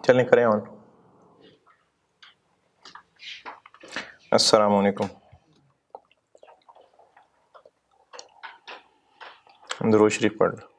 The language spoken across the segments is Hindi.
चलें करें ऑन। अस्सलाम वालेकुम। दुरूद शरीफ पढ़ लो।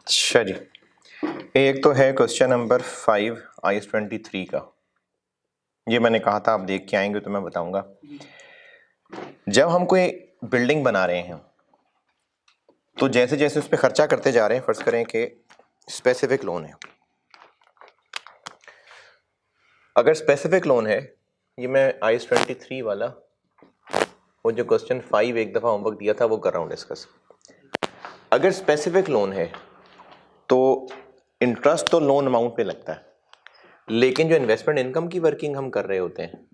अच्छा जी, एक तो है क्वेश्चन नंबर 5 IS 23 का। ये मैंने कहा था आप देख के आएंगे तो मैं बताऊंगा। जब हम कोई बिल्डिंग बना रहे हैं तो जैसे जैसे उस पर खर्चा करते जा रहे हैं, फर्ज करें कि स्पेसिफिक लोन है। अगर स्पेसिफिक लोन है, ये मैं IS 23 वाला वो जो क्वेश्चन 5 एक दफ़ा होमवर्क दिया था वो कर रहा हूँ डिस्कस। अगर स्पेसिफिक लोन है तो इंटरेस्ट तो लोन अमाउंट पे लगता है, लेकिन जो इन्वेस्टमेंट इनकम की वर्किंग हम कर रहे होते हैं,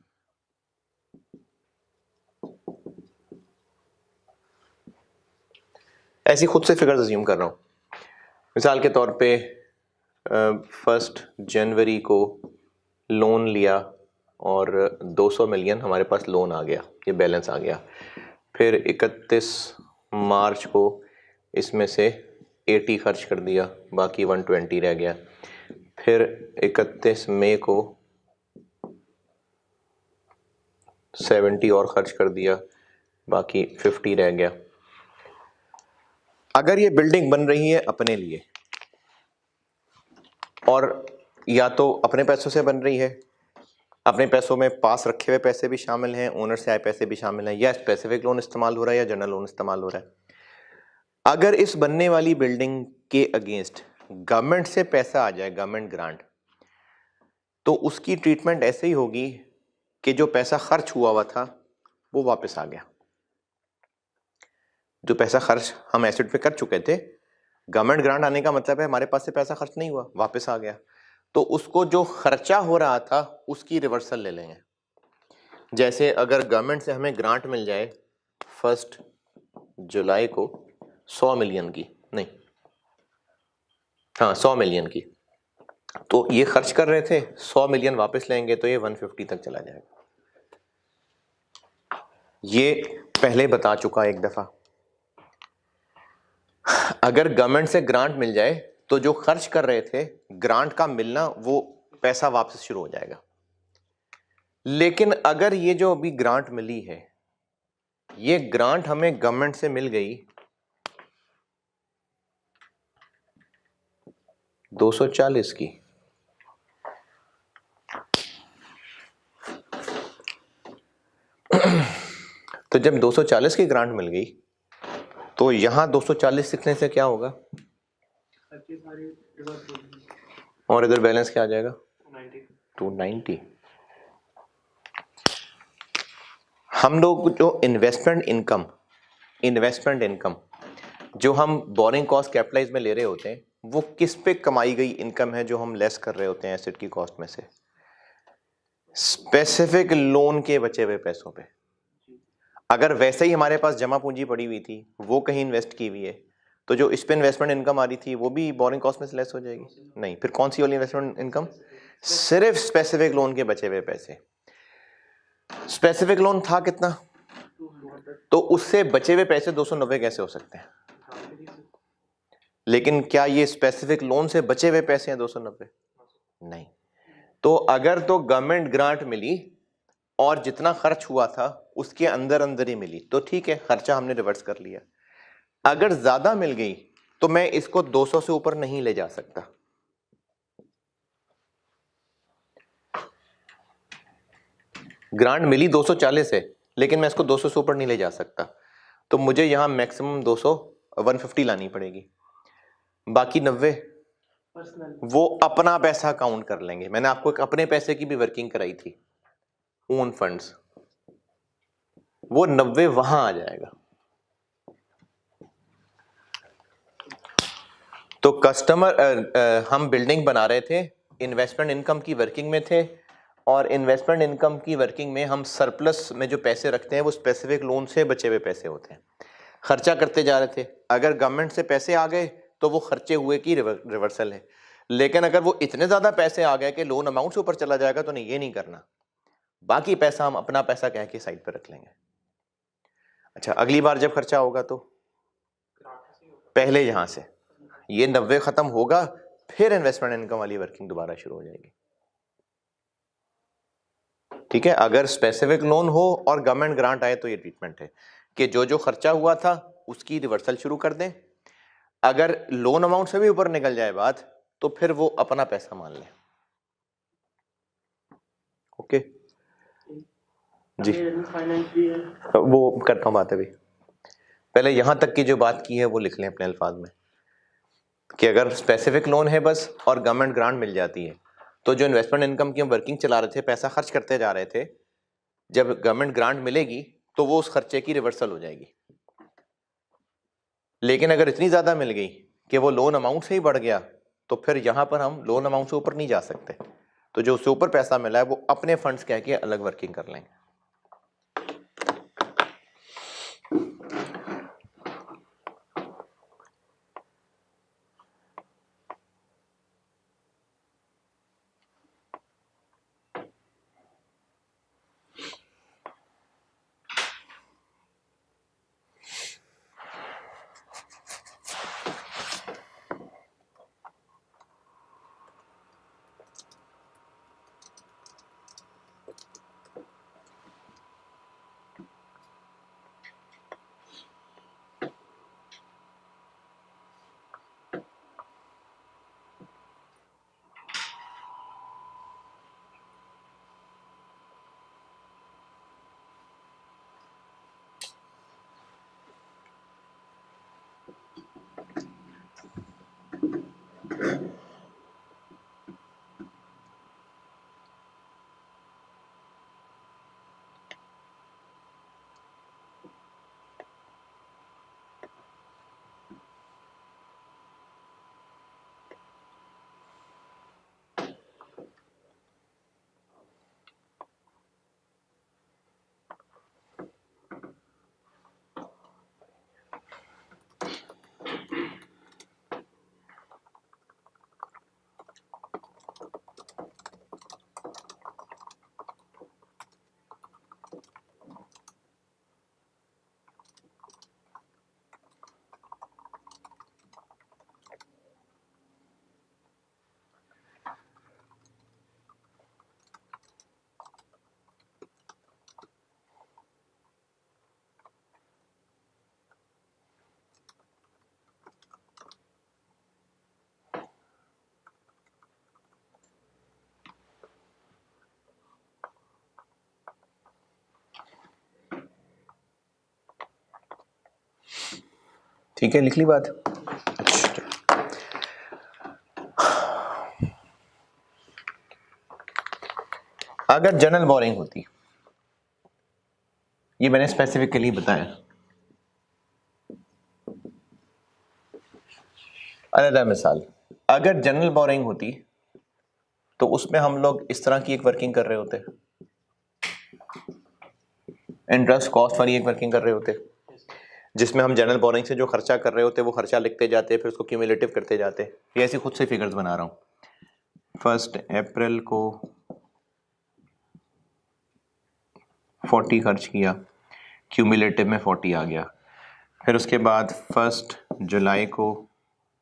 ऐसी खुद से फिगर अज्यूम कर रहा हूं। मिसाल के तौर पे 1 जनवरी को लोन लिया और 200 मिलियन हमारे पास लोन आ गया, ये बैलेंस आ गया। फिर 31 मार्च को इसमें से 80 खर्च कर दिया, बाकी 120 रह गया। फिर 31 मई को 70 और खर्च कर दिया, बाकी 50 रह गया। अगर ये बिल्डिंग बन रही है अपने लिए और या तो अपने पैसों से बन रही है, अपने पैसों में पास रखे हुए पैसे भी शामिल हैं, ओनर से आए पैसे भी शामिल हैं, या स्पेसिफिक लोन इस्तेमाल हो रहा है या जनरल लोन इस्तेमाल हो रहा है, अगर इस बनने वाली बिल्डिंग के अगेंस्ट गवर्नमेंट से पैसा आ जाए, गवर्नमेंट ग्रांट, तो उसकी ट्रीटमेंट ऐसे ही होगी कि जो पैसा खर्च हुआ था वो वापस आ गया। जो पैसा खर्च हम एसेट पे कर चुके थे, गवर्नमेंट ग्रांट आने का मतलब है हमारे पास से पैसा खर्च नहीं हुआ, वापस आ गया। तो उसको जो खर्चा हो रहा था उसकी रिवर्सल ले लेंगे। जैसे अगर गवर्नमेंट से हमें ग्रांट मिल जाए 1 जुलाई को 100 मिलियन की, नहीं हाँ 100 मिलियन की, तो ये खर्च कर रहे थे, 100 मिलियन वापस लेंगे तो ये 150 तक चला जाएगा। ये पहले बता चुका एक दफा। अगर गवर्नमेंट से ग्रांट मिल जाए तो जो खर्च कर रहे थे ग्रांट का मिलना, वो पैसा वापस शुरू हो जाएगा। लेकिन अगर ये जो अभी ग्रांट मिली है, ये ग्रांट हमें गवर्नमेंट से मिल गई 240 की, तो जब 240 की ग्रांट मिल गई तो यहां 240 लिखने से क्या होगा, और इधर बैलेंस क्या आ जाएगा 290। हम लोग जो इन्वेस्टमेंट इनकम जो हम बोरिंग कॉस्ट कैपिटलाइज में ले रहे होते हैं, वो किस पे कमाई गई इनकम है जो हम लेस कर रहे होते हैं एसेट की कॉस्ट में से, स्पेसिफिक लोन के बचे हुए पैसों पे। अगर वैसे ही हमारे पास जमा पूंजी पड़ी हुई थी, वो कहीं इन्वेस्ट की हुई है, तो जो इस पे इन्वेस्टमेंट इनकम आ रही थी वो भी बोरिंग कॉस्ट में से लेस हो जाएगी। नहीं, फिर कौन सी वाली इन्वेस्टमेंट इनकम, सिर्फ स्पेसिफिक लोन के बचे हुए पैसे। स्पेसिफिक लोन था कितना, तो उससे बचे हुए पैसे 290 कैसे हो सकते हैं, लेकिन क्या ये स्पेसिफिक लोन से बचे हुए पैसे हैं 290? नहीं। तो अगर तो गवर्नमेंट ग्रांट मिली और जितना खर्च हुआ था उसके अंदर अंदर ही मिली तो ठीक है, खर्चा हमने रिवर्स कर लिया। अगर ज्यादा मिल गई तो मैं इसको 200 से ऊपर नहीं ले जा सकता। ग्रांट मिली 240 है, लेकिन मैं इसको 200 से ऊपर नहीं ले जा सकता, तो मुझे यहां मैक्सिमम 150 लानी पड़ेगी। बाकी 90 वो अपना पैसा काउंट कर लेंगे। मैंने आपको एक अपने पैसे की भी वर्किंग कराई थी, ओन फंड्स, वो 90 वहां आ जाएगा। तो कस्टमर हम बिल्डिंग बना रहे थे, इन्वेस्टमेंट इनकम की वर्किंग में थे, और इन्वेस्टमेंट इनकम की वर्किंग में हम सरप्लस में जो पैसे रखते हैं वो स्पेसिफिक लोन से बचे हुए पैसे होते हैं। खर्चा करते जा रहे थे, अगर गवर्नमेंट से पैसे आ गए तो वो खर्चे हुए की रिवर्सल है, लेकिन अगर वो इतने ज़्यादा पैसे आ गए कि लोन अमाउंट से ऊपर चला जाएगा तो नहीं, ये नहीं करना, बाकी पैसा हम अपना पैसा कह के साइड पर रख लेंगे। अच्छा, अगली बार जब खर्चा होगा तो पहले यहां से ये 90 खत्म होगा, फिर इन्वेस्टमेंट इनकम वाली वर्किंग दोबारा शुरू हो जाएगी। ठीक है, अगर स्पेसिफिक लोन हो और गवर्नमेंट ग्रांट आए तो ये ट्रीटमेंट है कि जो जो खर्चा हुआ था उसकी रिवर्सल शुरू कर दें। अगर लोन अमाउंट से भी ऊपर निकल जाए बात तो फिर वो अपना पैसा मान लें। ओके जी, वो करता हूं बात। अभी पहले यहां तक की जो बात की है वो लिख लें अपने अल्फाज में कि अगर स्पेसिफिक लोन है बस और गवर्नमेंट ग्रांट मिल जाती है तो जो इन्वेस्टमेंट इनकम की हम वर्किंग चला रहे थे, पैसा खर्च करते जा रहे थे, जब गवर्नमेंट ग्रांट मिलेगी तो वो उस खर्चे की रिवर्सल हो जाएगी। लेकिन अगर इतनी ज्यादा मिल गई कि वो लोन अमाउंट से ही बढ़ गया तो फिर यहां पर हम लोन अमाउंट से ऊपर नहीं जा सकते, तो जो उससे ऊपर पैसा मिला है वो अपने फंड्स कह के अलग वर्किंग कर लेंगे। ठीक है, लिख ली बात। अगर जनरल बोरिंग होती, ये मैंने स्पेसिफिकली बताया, अलग मिसाल, अगर जनरल बोरिंग होती तो उसमें हम लोग इस तरह की एक वर्किंग कर रहे होते, इंटरेस्ट कॉस्ट वाली एक वर्किंग कर रहे होते, जिसमें हम जनरल बोरिंग से जो खर्चा कर रहे होते वो खर्चा लिखते जाते, फिर उसको क्यूमुलेटिव करते जाते। ये ऐसे खुद से फिगर्स बना रहा हूँ। 1 अप्रैल को 40 खर्च किया, क्यूमुलेटिव में 40 आ गया। फिर उसके बाद 1 जुलाई को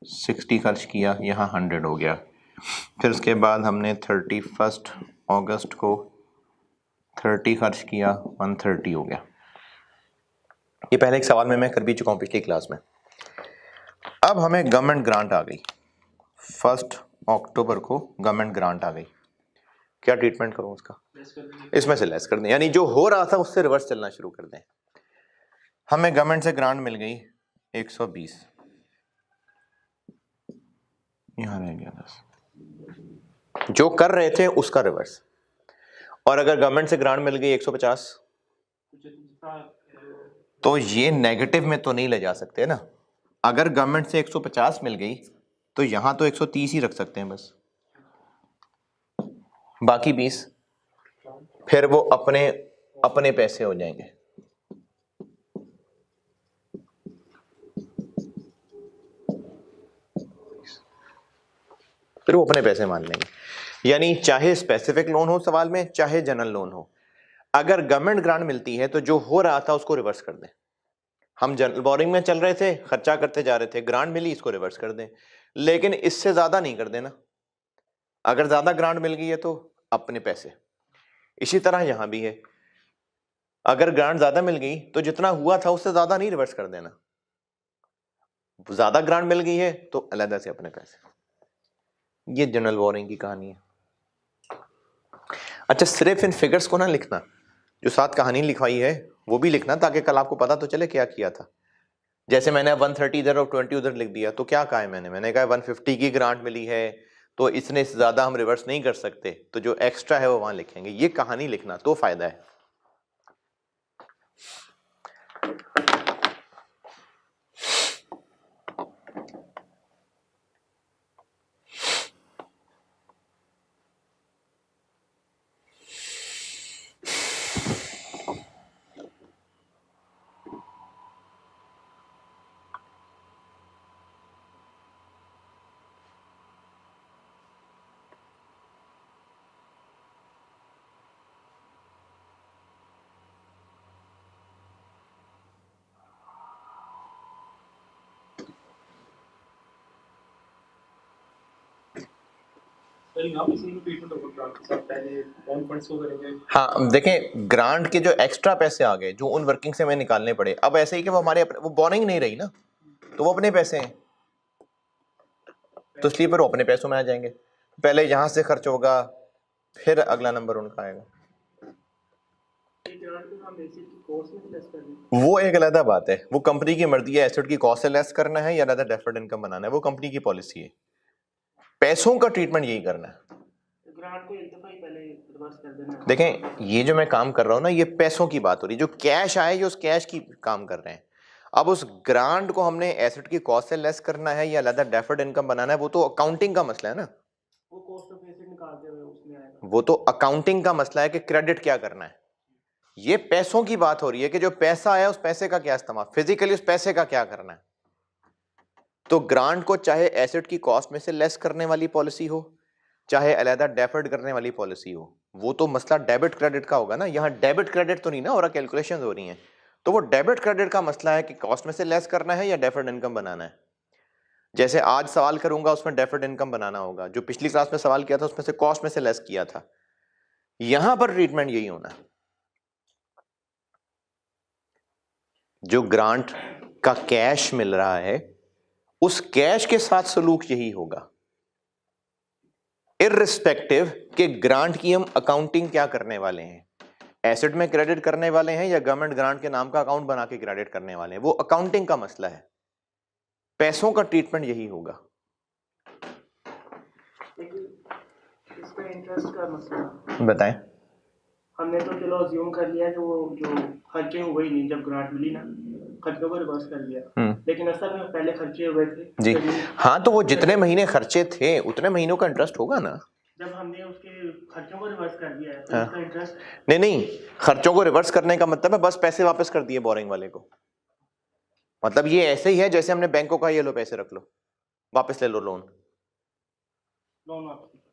60 खर्च किया, यहाँ 100 हो गया। फिर उसके बाद हमने 31 अगस्त को 30 खर्च किया, 130 हो गया। ये पहले एक सवाल में मैं कर भी चुका हूँ पिछली क्लास में। अब हमें गवर्नमेंट ग्रांट आ गई, 1 अक्टूबर को गवर्नमेंट ग्रांट आ गई, क्या ट्रीटमेंट करूँ उसका? इसमें से लेस कर दें, यानी जो हो रहा था उससे रिवर्स चलना शुरू कर दें। हमें गवर्नमेंट से ग्रांट मिल गई 120, यहाँ रह गया 10, जो कर रहे थे उसका रिवर्स। और अगर गवर्नमेंट से ग्रांट मिल गई 150 तो ये नेगेटिव में तो नहीं ले जा सकते ना। अगर गवर्नमेंट से 150 मिल गई तो यहां तो 130 ही रख सकते हैं बस, बाकी 20 फिर वो अपने अपने पैसे हो जाएंगे। फिर वो अपने पैसे मान लेंगे। यानी चाहे स्पेसिफिक लोन हो सवाल में, चाहे जनरल लोन हो, अगर गवर्नमेंट ग्रांट मिलती है तो जो हो रहा था उसको रिवर्स कर दें। हम जनरल बोरिंग में चल रहे थे, खर्चा करते जा रहे थे, ग्रांट मिली, इसको रिवर्स कर दें, लेकिन इससे ज्यादा नहीं कर देना। अगर ज्यादा ग्रांट मिल गई है तो अपने पैसे। इसी तरह यहां भी है, अगर ग्रांट ज्यादा मिल गई तो जितना हुआ था उससे ज्यादा नहीं रिवर्स कर देना। ज्यादा ग्रांट मिल गई है तो अलग से अपने पैसे। ये जनरल बोरिंग की कहानी है। अच्छा, सिर्फ इन फिगर्स को ना लिखना, जो साथ कहानी लिखवाई है वो भी लिखना, ताकि कल आपको पता तो चले क्या किया था। जैसे मैंने 130 इधर और 20 उधर लिख दिया, तो क्या कहा है मैंने कहा 150 की ग्रांट मिली है तो इसने से ज्यादा हम रिवर्स नहीं कर सकते, तो जो एक्स्ट्रा है वो वहां लिखेंगे। ये कहानी लिखना तो फायदा है। हाँ देखें, ग्रांट के जो एक्स्ट्रा पैसे आ गए जो उन वर्किंग से हमें निकालने पड़े, अब ऐसे ही कि वो हमारे वो बोरिंग नहीं रही ना, तो वो अपने पैसे हैं, तो इसलिए पर वो अपने पैसों में आ जाएंगे। पहले यहां से खर्च होगा, फिर अगला नंबर उनका आएगा। वो एक अलग बात है, वो कंपनी की मर्जी है, एसेट की कॉस्ट से लेस करना है या अलग डेफर्ड इनकम बनाना है, वो कंपनी की पॉलिसी है। पैसों का ट्रीटमेंट यही करना है। ग्रांट को एक दफा ही पहले रिवर्स कर देना। देखें, ये जो मैं काम कर रहा हूं ना, ये पैसों की बात हो रही है, जो कैश आए जो उस कैश की काम कर रहे हैं। अब उस ग्रांट को हमने एसेट की कॉस्ट से लेस करना है या अलग डेफर्ड इनकम बनाना है, वो तो अकाउंटिंग का मसला है ना, वो कॉस्ट ऑफ एसेट निकालते हुए उसमें आएगा, वो तो अकाउंटिंग का मसला है कि क्रेडिट क्या करना है। ये पैसों की बात हो रही है कि जो पैसा आया उस पैसे का क्या इस्तेमाल, फिजिकली उस पैसे का क्या करना है। तो ग्रांट को चाहे एसेट की कॉस्ट में से लेस करने वाली पॉलिसी हो, चाहे अलहदा डेफर्ड करने वाली पॉलिसी हो, वो तो मसला डेबिट क्रेडिट का होगा ना। यहाँ डेबिट क्रेडिट तो नहीं ना हो रहा, कैलकुलेशंस हो रही हैं, तो वो डेबिट क्रेडिट का मसला है कि कॉस्ट में से लेस करना है या डेफर्ड इनकम बनाना है। जैसे आज सवाल करूंगा उसमें डेफर्ड इनकम बनाना होगा, जो पिछली क्लास में सवाल किया था उसमें से कॉस्ट में से लेस किया था। यहां पर ट्रीटमेंट यही होना है, जो ग्रांट का कैश मिल रहा है उस कैश के साथ सलूक यही होगा, इर्रिस्पेक्टिव कि ग्रांट की हम अकाउंटिंग क्या करने वाले हैं, एसेट में क्रेडिट करने वाले हैं या गवर्नमेंट ग्रांट के नाम का अकाउंट बना के क्रेडिट करने वाले हैं, वो अकाउंटिंग का मसला है। पैसों का ट्रीटमेंट यही होगा। इसका इंटरेस्ट का मसला बताएं। हमने तो चलो अज्यूम कर लिया कि वो जो खर्चे हुए ही नहीं, जब ग्रांट मिली ना खर्चों को रिवर्स कर दिया, लेकिन असल में पहले खर्चे हुए थे जी। हाँ, तो वो जितने महीने खर्चे थे उतने महीनों का इंटरेस्ट होगा ना। जब हमने उसके खर्चों को रिवर्स कर दिया है तो उसका इंटरेस्ट नहीं, खर्चों को रिवर्स करने का मतलब है बस पैसे वापस कर दिए बोरिंग वाले को। मतलब ये ऐसे ही है जैसे हमने बैंकों का, ये लो पैसे रख लो, वापस ले लो लोन,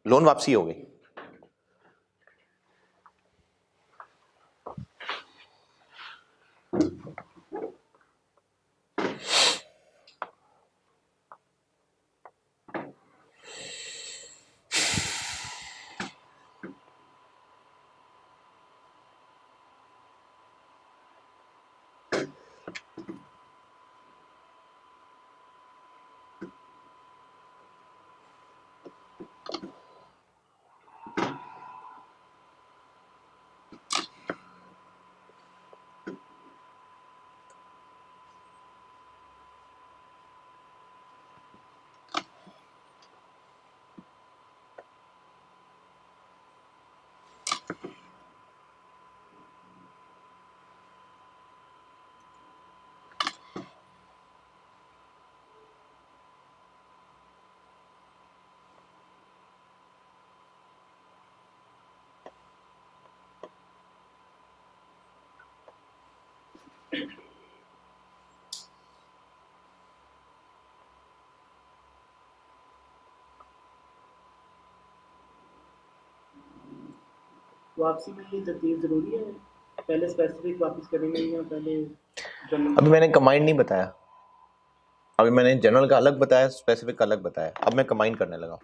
लोन वापसी हो गई। वापसी में ये तरतीब जरूरी है, पहले स्पेसिफिक वापस करेंगे या पहले जनरल? अभी मैंने कंबाइंड नहीं बताया, अभी मैंने जनरल का अलग बताया, स्पेसिफिक का अलग बताया, अब मैं कंबाइन करने लगा।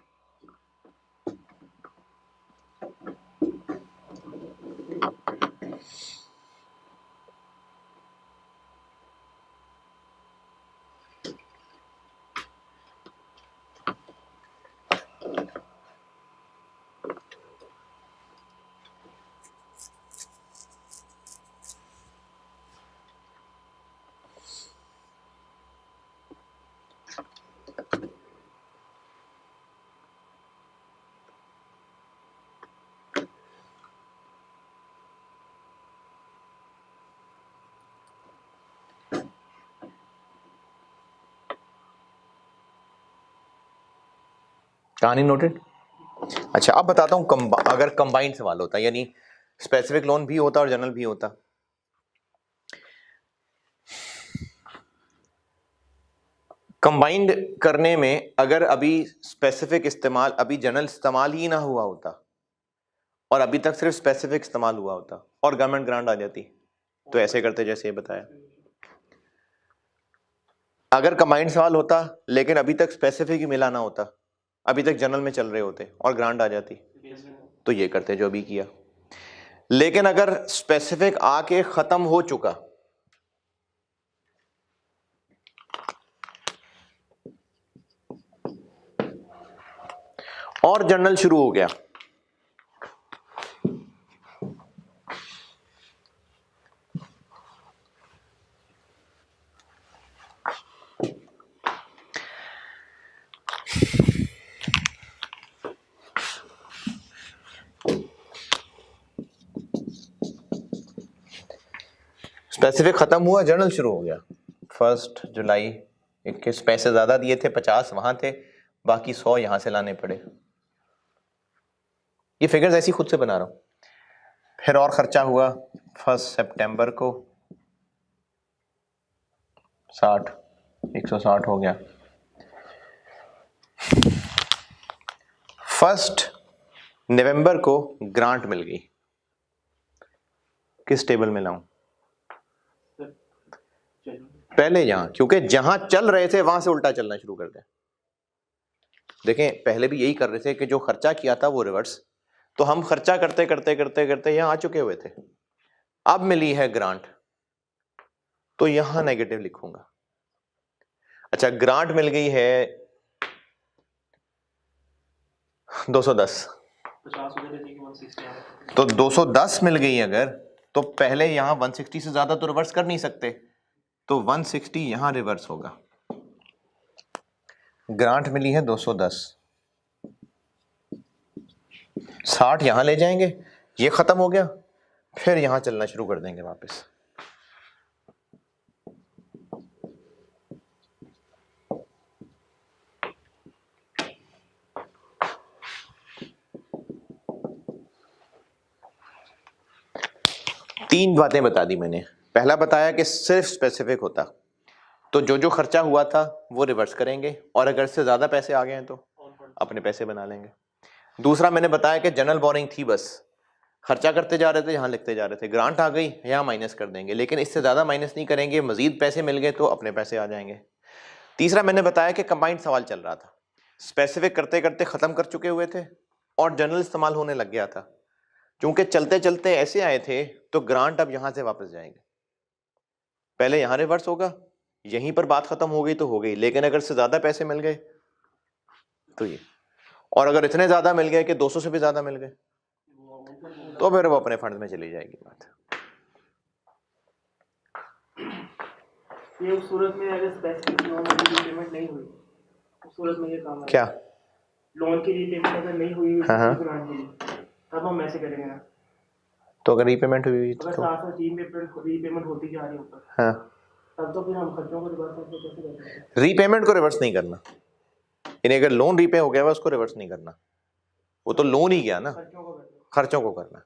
कहानी नोटेड। अच्छा अब बताता हूं, अगर कंबाइंड सवाल होता यानी स्पेसिफिक लोन भी होता और जनरल भी होता, कंबाइंड करने में अगर अभी स्पेसिफिक इस्तेमाल, अभी जनरल इस्तेमाल ही ना हुआ होता और अभी तक सिर्फ स्पेसिफिक इस्तेमाल हुआ होता और गवर्नमेंट ग्रांट आ जाती, तो ऐसे करते जैसे ये बताया। अगर कंबाइंड सवाल होता लेकिन अभी तक स्पेसिफिक ही मिला ना होता, अभी तक जनरल में चल रहे होते और ग्रांट आ जाती, तो ये करते जो अभी किया। लेकिन अगर स्पेसिफिक आके खत्म हो चुका और जनरल शुरू हो गया, स्पेसिफिक खत्म हुआ, जनरल शुरू हो गया, 1 जुलाई 21, पैसे ज्यादा दिए थे, 50 वहां थे, बाकी 100 यहां से लाने पड़े। ये फिगर्स ऐसी खुद से बना रहा हूं। फिर और खर्चा हुआ 1 सितंबर को 60, 160 हो गया। 1 नवंबर को ग्रांट मिल गई, किस टेबल में लाऊं? पहले यहां, क्योंकि जहां चल रहे थे वहां से उल्टा चलना शुरू कर दिया। देखें पहले भी यही कर रहे थे कि जो खर्चा किया था वो रिवर्स, तो हम खर्चा करते करते करते करते यहां आ चुके हुए थे। अब मिली है ग्रांट तो यहां नेगेटिव लिखूंगा। अच्छा ग्रांट मिल गई है 210, तो 210 मिल गई अगर, तो पहले यहां 160 से ज्यादा तो रिवर्स कर नहीं सकते, तो 160 यहां रिवर्स होगा। ग्रांट मिली है 210, 60 यहां ले जाएंगे, ये खत्म हो गया, फिर यहां चलना शुरू कर देंगे वापस। तीन बातें बता दी मैंने। पहला बताया कि सिर्फ स्पेसिफिक होता तो जो जो खर्चा हुआ था वो रिवर्स करेंगे, और अगर इससे ज्यादा पैसे आ गए हैं तो अपने पैसे बना लेंगे। दूसरा मैंने बताया कि जनरल बोरिंग थी, बस खर्चा करते जा रहे थे, यहां लिखते जा रहे थे, ग्रांट आ गई यहां माइनस कर देंगे, लेकिन इससे ज्यादा माइनस नहीं करेंगे, मजीद पैसे मिल गए तो अपने पैसे आ जाएंगे। तीसरा मैंने बताया कि कंबाइंड सवाल चल रहा था, स्पेसिफिक करते करते खत्म कर चुके हुए थे और जनरल इस्तेमाल होने लग गया था। चूंकि चलते चलते ऐसे आए थे तो ग्रांट अब यहां से वापस जाएंगे, पहले यहां रिवर्स होगा, यहीं पर बात खत्म हो गई तो हो गई, लेकिन अगर से ज्यादा पैसे मिल गए तो ये, और अगर इतने ज्यादा मिल गए कि 200 से भी ज्यादा मिल गए तो फिर वो अपने फंड में चली जाएगी बात। ये उस सूरत में अगर स्पेसिफिक लोन की रीपेमेंट नहीं हुई, उस सूरत में ये काम क्या लोन की रीपेमेंट अगर नहीं हुई हाँ ग्रांट के लिए, तब हम ऐसे करेंगे ना। तो अगर रीपेमेंट हुई अगर साथ साथ रीपेमेंट होती जा रही ऊपर, हाँ, तब तो फिर हम खर्चों को रिवर्स कैसे कर सकते हैं? रीपेमेंट को रिवर्स नहीं करना, यानी अगर लोन रीपे हो गया उसको रिवर्स नहीं करना, वो तो लोन ही गया ना, खर्चों को करना।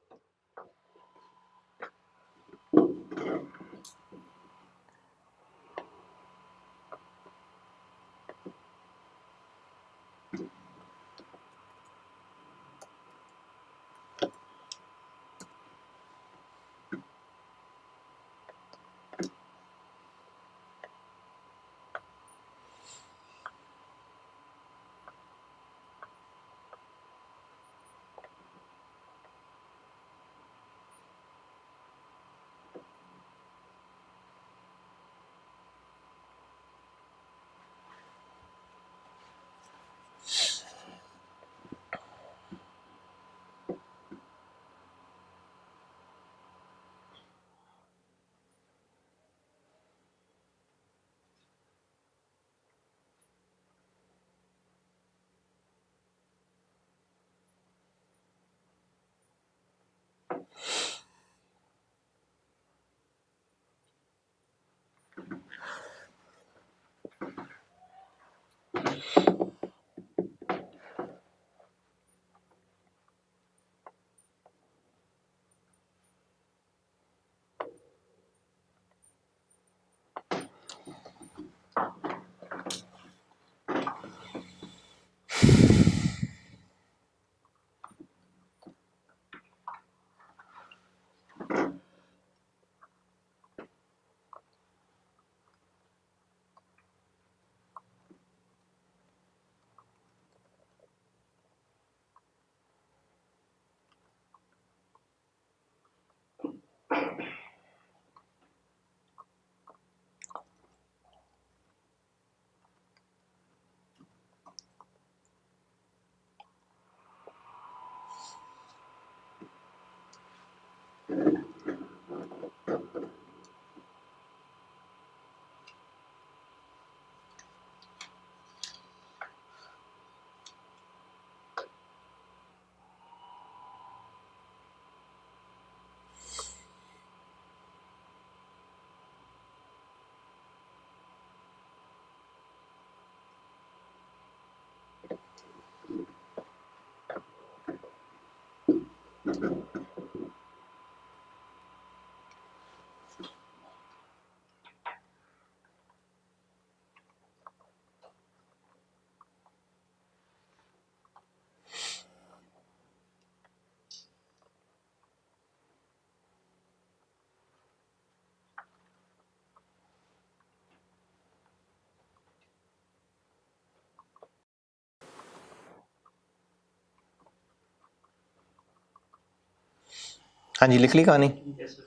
हाँ जी, लिख ली कहानी। Yes sir.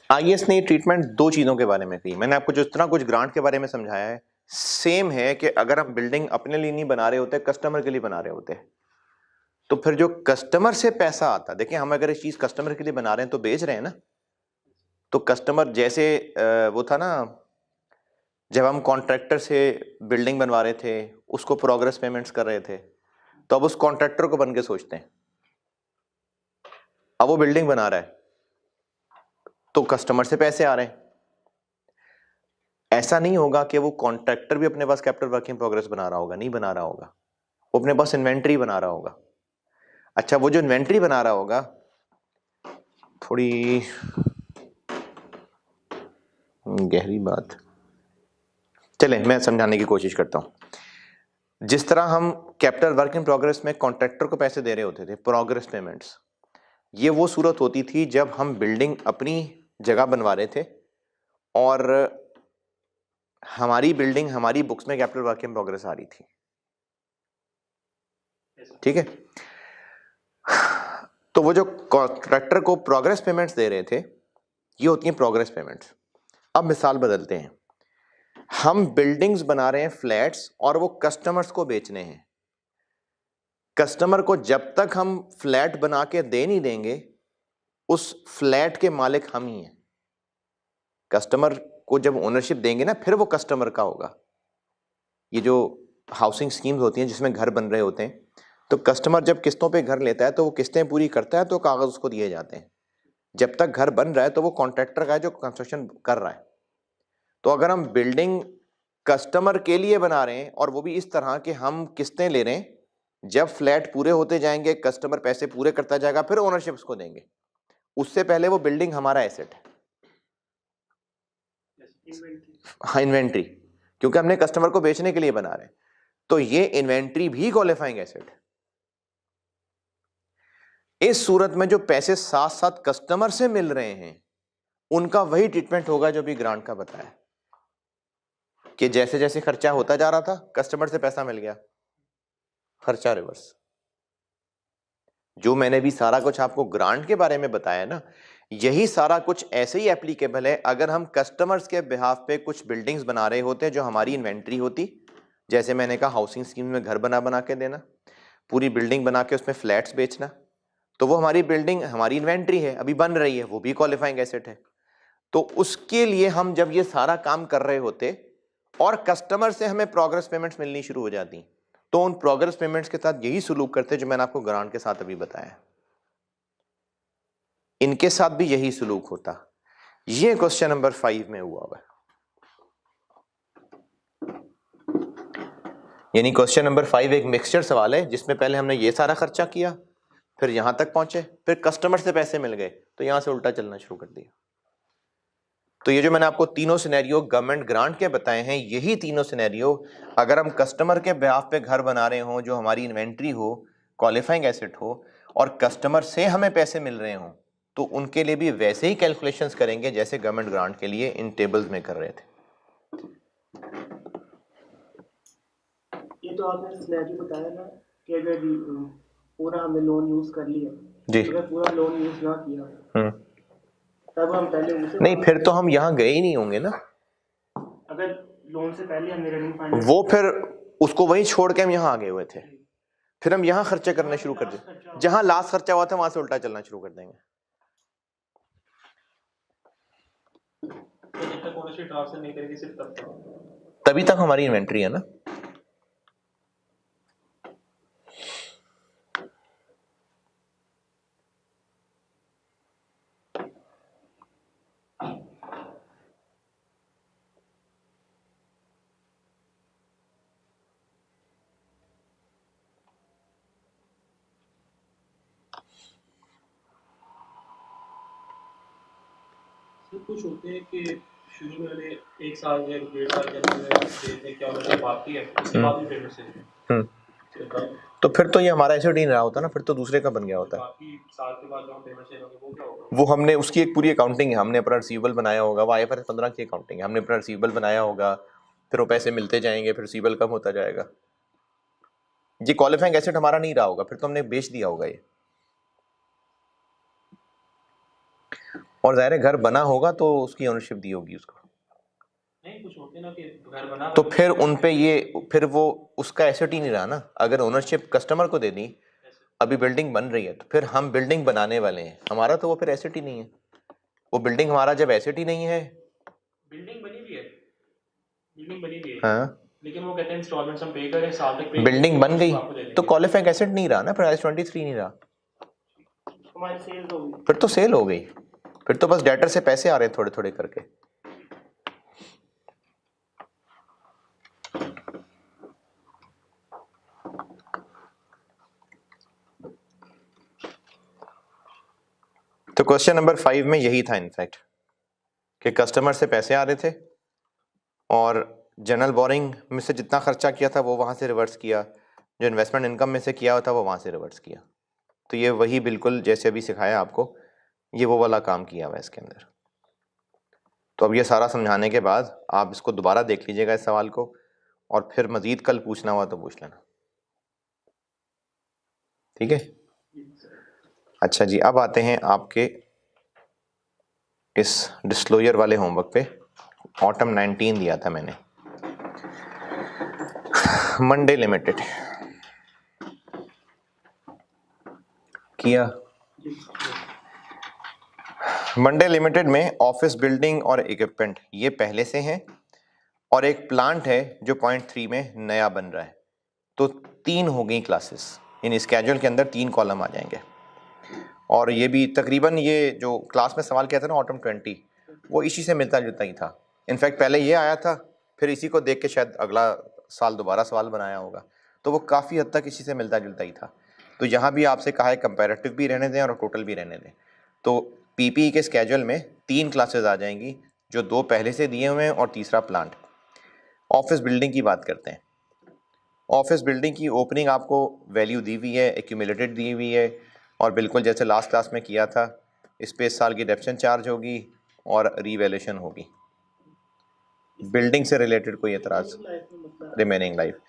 आईएएस ने ट्रीटमेंट दो चीजों के बारे में की। मैंने आपको जितना कुछ ग्रांट के बारे में समझाया है, सेम है कि अगर हम बिल्डिंग अपने लिए नहीं बना रहे होते, कस्टमर के लिए बना रहे होते, तो फिर जो कस्टमर से पैसा आता, देखिए हम अगर इस चीज कस्टमर के लिए बना रहे हैं तो बेच रहे हैं ना। तो कस्टमर जैसे वो था ना, जब हम कॉन्ट्रैक्टर से बिल्डिंग बनवा रहे थे, उसको प्रोग्रेस पेमेंट्स कर रहे थे, तो अब उस कॉन्ट्रैक्टर को बन के सोचते हैं, अब वो बिल्डिंग बना रहा है तो कस्टमर से पैसे आ रहे हैं। ऐसा नहीं होगा कि वो कॉन्ट्रैक्टर भी अपने पास कैपिटल वर्क इन प्रोग्रेस बना रहा होगा, नहीं बना रहा होगा, वो अपने पास इन्वेंट्री बना रहा होगा। अच्छा, वो जो इन्वेंट्री बना रहा होगा, थोड़ी गहरी बात, चले मैं समझाने की कोशिश करता हूं। जिस तरह हम कैपिटल वर्क इन प्रोग्रेस में कॉन्ट्रैक्टर को पैसे दे रहे होते थे, प्रोग्रेस पेमेंट्स, ये वो सूरत होती थी जब हम बिल्डिंग अपनी जगह बनवा रहे थे और हमारी बिल्डिंग हमारी बुक्स में कैपिटल वर्क इन प्रोग्रेस आ रही थी। ठीक है, तो वो जो कॉन्ट्रैक्टर को प्रोग्रेस पेमेंट्स दे रहे थे, ये होती हैं प्रोग्रेस पेमेंट्स। अब मिसाल बदलते हैं, हम बिल्डिंग्स बना रहे हैं, फ्लैट्स, और वो कस्टमर्स को बेचने हैं। कस्टमर को जब तक हम फ्लैट बना के दे नहीं देंगे, उस फ्लैट के मालिक हम ही हैं। कस्टमर को जब ओनरशिप देंगे ना, फिर वो कस्टमर का होगा। ये जो हाउसिंग स्कीम्स होती हैं जिसमें घर बन रहे होते हैं, तो कस्टमर जब किस्तों पे घर लेता है तो वो किस्तें पूरी करता है तो कागज उसको दिए जाते हैं। जब तक घर बन रहा है तो वो कॉन्ट्रैक्टर का है जो कंस्ट्रक्शन कर रहा है। तो अगर हम बिल्डिंग कस्टमर के लिए बना रहे हैं और वो भी इस तरह के हम किस्तें ले रहे हैं, जब फ्लैट पूरे होते जाएंगे, कस्टमर पैसे पूरे करता जाएगा, फिर ओनरशिप उसको देंगे। उससे पहले वो बिल्डिंग हमारा एसेट है। हाँ, इन्वेंट्री, क्योंकि हमने कस्टमर को बेचने के लिए बना रहे हैं, तो ये इन्वेंट्री भी क्वालिफाइंग एसेट है। इस सूरत में जो पैसे साथ साथ कस्टमर से मिल रहे हैं, उनका वही ट्रीटमेंट होगा जो भी ग्रांट का बताया, कि जैसे जैसे खर्चा होता जा रहा था, कस्टमर से पैसा मिल गया, खर्चा रिवर्स। जो मैंने भी सारा कुछ आपको ग्रांट के बारे में बताया ना, यही सारा कुछ ऐसे ही एप्लीकेबल है अगर हम कस्टमर्स के बिहाफ पे कुछ बिल्डिंग्स बना रहे होते हैं जो हमारी इन्वेंट्री होती। जैसे मैंने कहा, हाउसिंग स्कीम में घर बना बना के देना, पूरी बिल्डिंग बना के उसमें फ्लैट्स बेचना, तो वो हमारी बिल्डिंग हमारी इन्वेंट्री है, अभी बन रही है, वो भी क्वालिफाइंग एसेट है। तो उसके लिए हम जब ये सारा काम कर रहे होते और कस्टमर से हमें प्रोग्रेस पेमेंट्स मिलनी शुरू हो जाती, तो उन प्रोग्रेस पेमेंट्स के साथ यही सुलूक करते जो मैंने आपको ग्रांट के साथ अभी बताया, इनके साथ भी यही सुलूक होता। ये क्वेश्चन नंबर 5 में हुआ हुआ है। यानी क्वेश्चन नंबर 5 एक मिक्सचर सवाल है जिसमें पहले हमने ये सारा खर्चा किया, फिर यहां तक पहुंचे, फिर कस्टमर से पैसे मिल गए, तो यहां से उल्टा चलना शुरू कर दिया। तो ये जो मैंने आपको तीनों सिनेरियो गवर्नमेंट ग्रांट के बताए हैं, यही तीनों सिनेरियो अगर हम कस्टमर के बिहाफ पे घर बना रहे हो, जो हमारी इन्वेंट्री हो, क्वालिफाइंग एसेट हो, और कस्टमर से हमें पैसे मिल रहे हो, तो उनके लिए भी वैसे ही कैलकुलेशंस करेंगे जैसे गवर्नमेंट ग्रांट के लिए इन टेबल्स में कर रहे थे। ये तो आपने सिनेरियो बताया ना कि अगर पूरा हमने लोन यूज कर लिया जी। अगर पूरा लोन यूज ना किया तब हम पहले उसे नहीं, फिर तो हम यहाँ गए ही नहीं होंगे ना। अगर लोन से पहले हमने रनिंग फाइनेंस वो फिर उसको वहीं छोड़ के हम यहाँ आ गए हुए थे, फिर हम यहाँ खर्चे करने शुरू कर दें। जहां लास्ट खर्चा हुआ था वहां से उल्टा चलना शुरू कर देंगे। तो जब तक ओनरशिप ट्रांसफर नहीं करेगी सिर्फ तभी तक हमारी इन्वेंट्री है ना। कुछ होते हैं कि शुरू में हमें 1 साल या 1.5 साल के अंदर देते हैं क्या ओनरशिप आपकी है, उसके बाद भी पेमेंट से तो फिर तो ये हमारा एसेट ही नहीं रहा होता ना, फिर तो दूसरे का बन गया होता है। बाकी साल के बाद जो हम पेमेंट से लोगे वो क्या होगा? वो हमने उसकी एक पूरी अकाउंटिंग है, हमने अपना रिसीवेबल बनाया होगा, वो IFRS 15 की अकाउंटिंग है, हमने अपना रिसीवेबल बनाया होगा, फिर वो पैसे मिलते जाएंगे, फिर रिसीवेबल कम होता जाएगा। ये क्वालिफाइंग एसेट हमारा नहीं रहा होगा, फिर तो हमने बेच दिया होगा ये। और जाहिर है घर बना होगा तो उसकी ओनरशिप दी होगी उसको। नहीं, कुछ होते ना कि घर बना तो फिर उन पे ये फिर वो उसका एसेट ही नहीं रहा ना। अगर ओनरशिप कस्टमर को दे दी, अभी बिल्डिंग बन रही है तो फिर हम बिल्डिंग बनाने वाले हैं, हमारा तो वो फिर एसेट ही नहीं है। वो बिल्डिंग हमारा जब एसेट ही नहीं है, बिल्डिंग बनी हुई है, बिल्डिंग बनी हुई है, हाँ, लेकिन वो कहते हैं इंस्टॉलमेंट्स हम पे करें, साल तक पे बिल्डिंग बन गई आपको दे देंगे। तो क्वालिफाइंग एसेट नहीं रहा ना, फिर IS-23 नहीं रहा, हमारी सेल्स हो गई। फिर तो सेल हो गई, फिर तो बस डेटर से पैसे आ रहे हैं थोड़े थोड़े करके। तो क्वेश्चन नंबर 5 में यही था इनफैक्ट, कि कस्टमर से पैसे आ रहे थे और जनरल बोरिंग में से जितना खर्चा किया था वो वहाँ से रिवर्स किया, जो इन्वेस्टमेंट इनकम में से किया था वो वहाँ से रिवर्स किया। तो ये वही बिल्कुल जैसे अभी सिखाया आपको, ये वो वाला काम किया हुआ है इसके अंदर। तो अब ये सारा समझाने के बाद आप इसको दोबारा देख लीजिएगा इस सवाल को, और फिर मज़ीद कल पूछना हुआ तो पूछ लेना, ठीक है। अच्छा जी, अब आते हैं आपके इस डिस्क्लोजर वाले होमवर्क पे। ऑटम 19 दिया था मैंने, मंडे लिमिटेड किया। मंडे लिमिटेड में ऑफिस बिल्डिंग और इक्विपमेंट ये पहले से हैं, और एक प्लांट है जो 0.3 में नया बन रहा है। तो 3 हो गई क्लासेस, इन स्केड्यूल के अंदर 3 कॉलम आ जाएंगे। और ये भी तकरीबन ये जो क्लास में सवाल किया था ना ऑटम 20, वो इसी से मिलता जुलता ही था। इनफैक्ट पहले ये आया था, फिर इसी को देख के शायद अगला साल दोबारा सवाल बनाया होगा, तो वो काफ़ी हद तक इसी से मिलता जुलता ही था। तो यहाँ भी आपसे कहा है कंपैरेटिव भी रहने दें और टोटल भी रहने दें। तो PPE के स्केड्यूल में 3 क्लासेस आ जाएंगी, जो 2 पहले से दिए हुए हैं और तीसरा प्लांट। ऑफिस बिल्डिंग की बात करते हैं। ऑफिस बिल्डिंग की ओपनिंग आपको वैल्यू दी हुई है, एक्यूमुलेटेड दी हुई है, और बिल्कुल जैसे लास्ट क्लास में किया था, इस पे इस साल की डेप्शन चार्ज होगी और रीवैल्यूएशन होगी। बिल्डिंग से रिलेटेड कोई एतराज़? रिमेनिंग लाइफ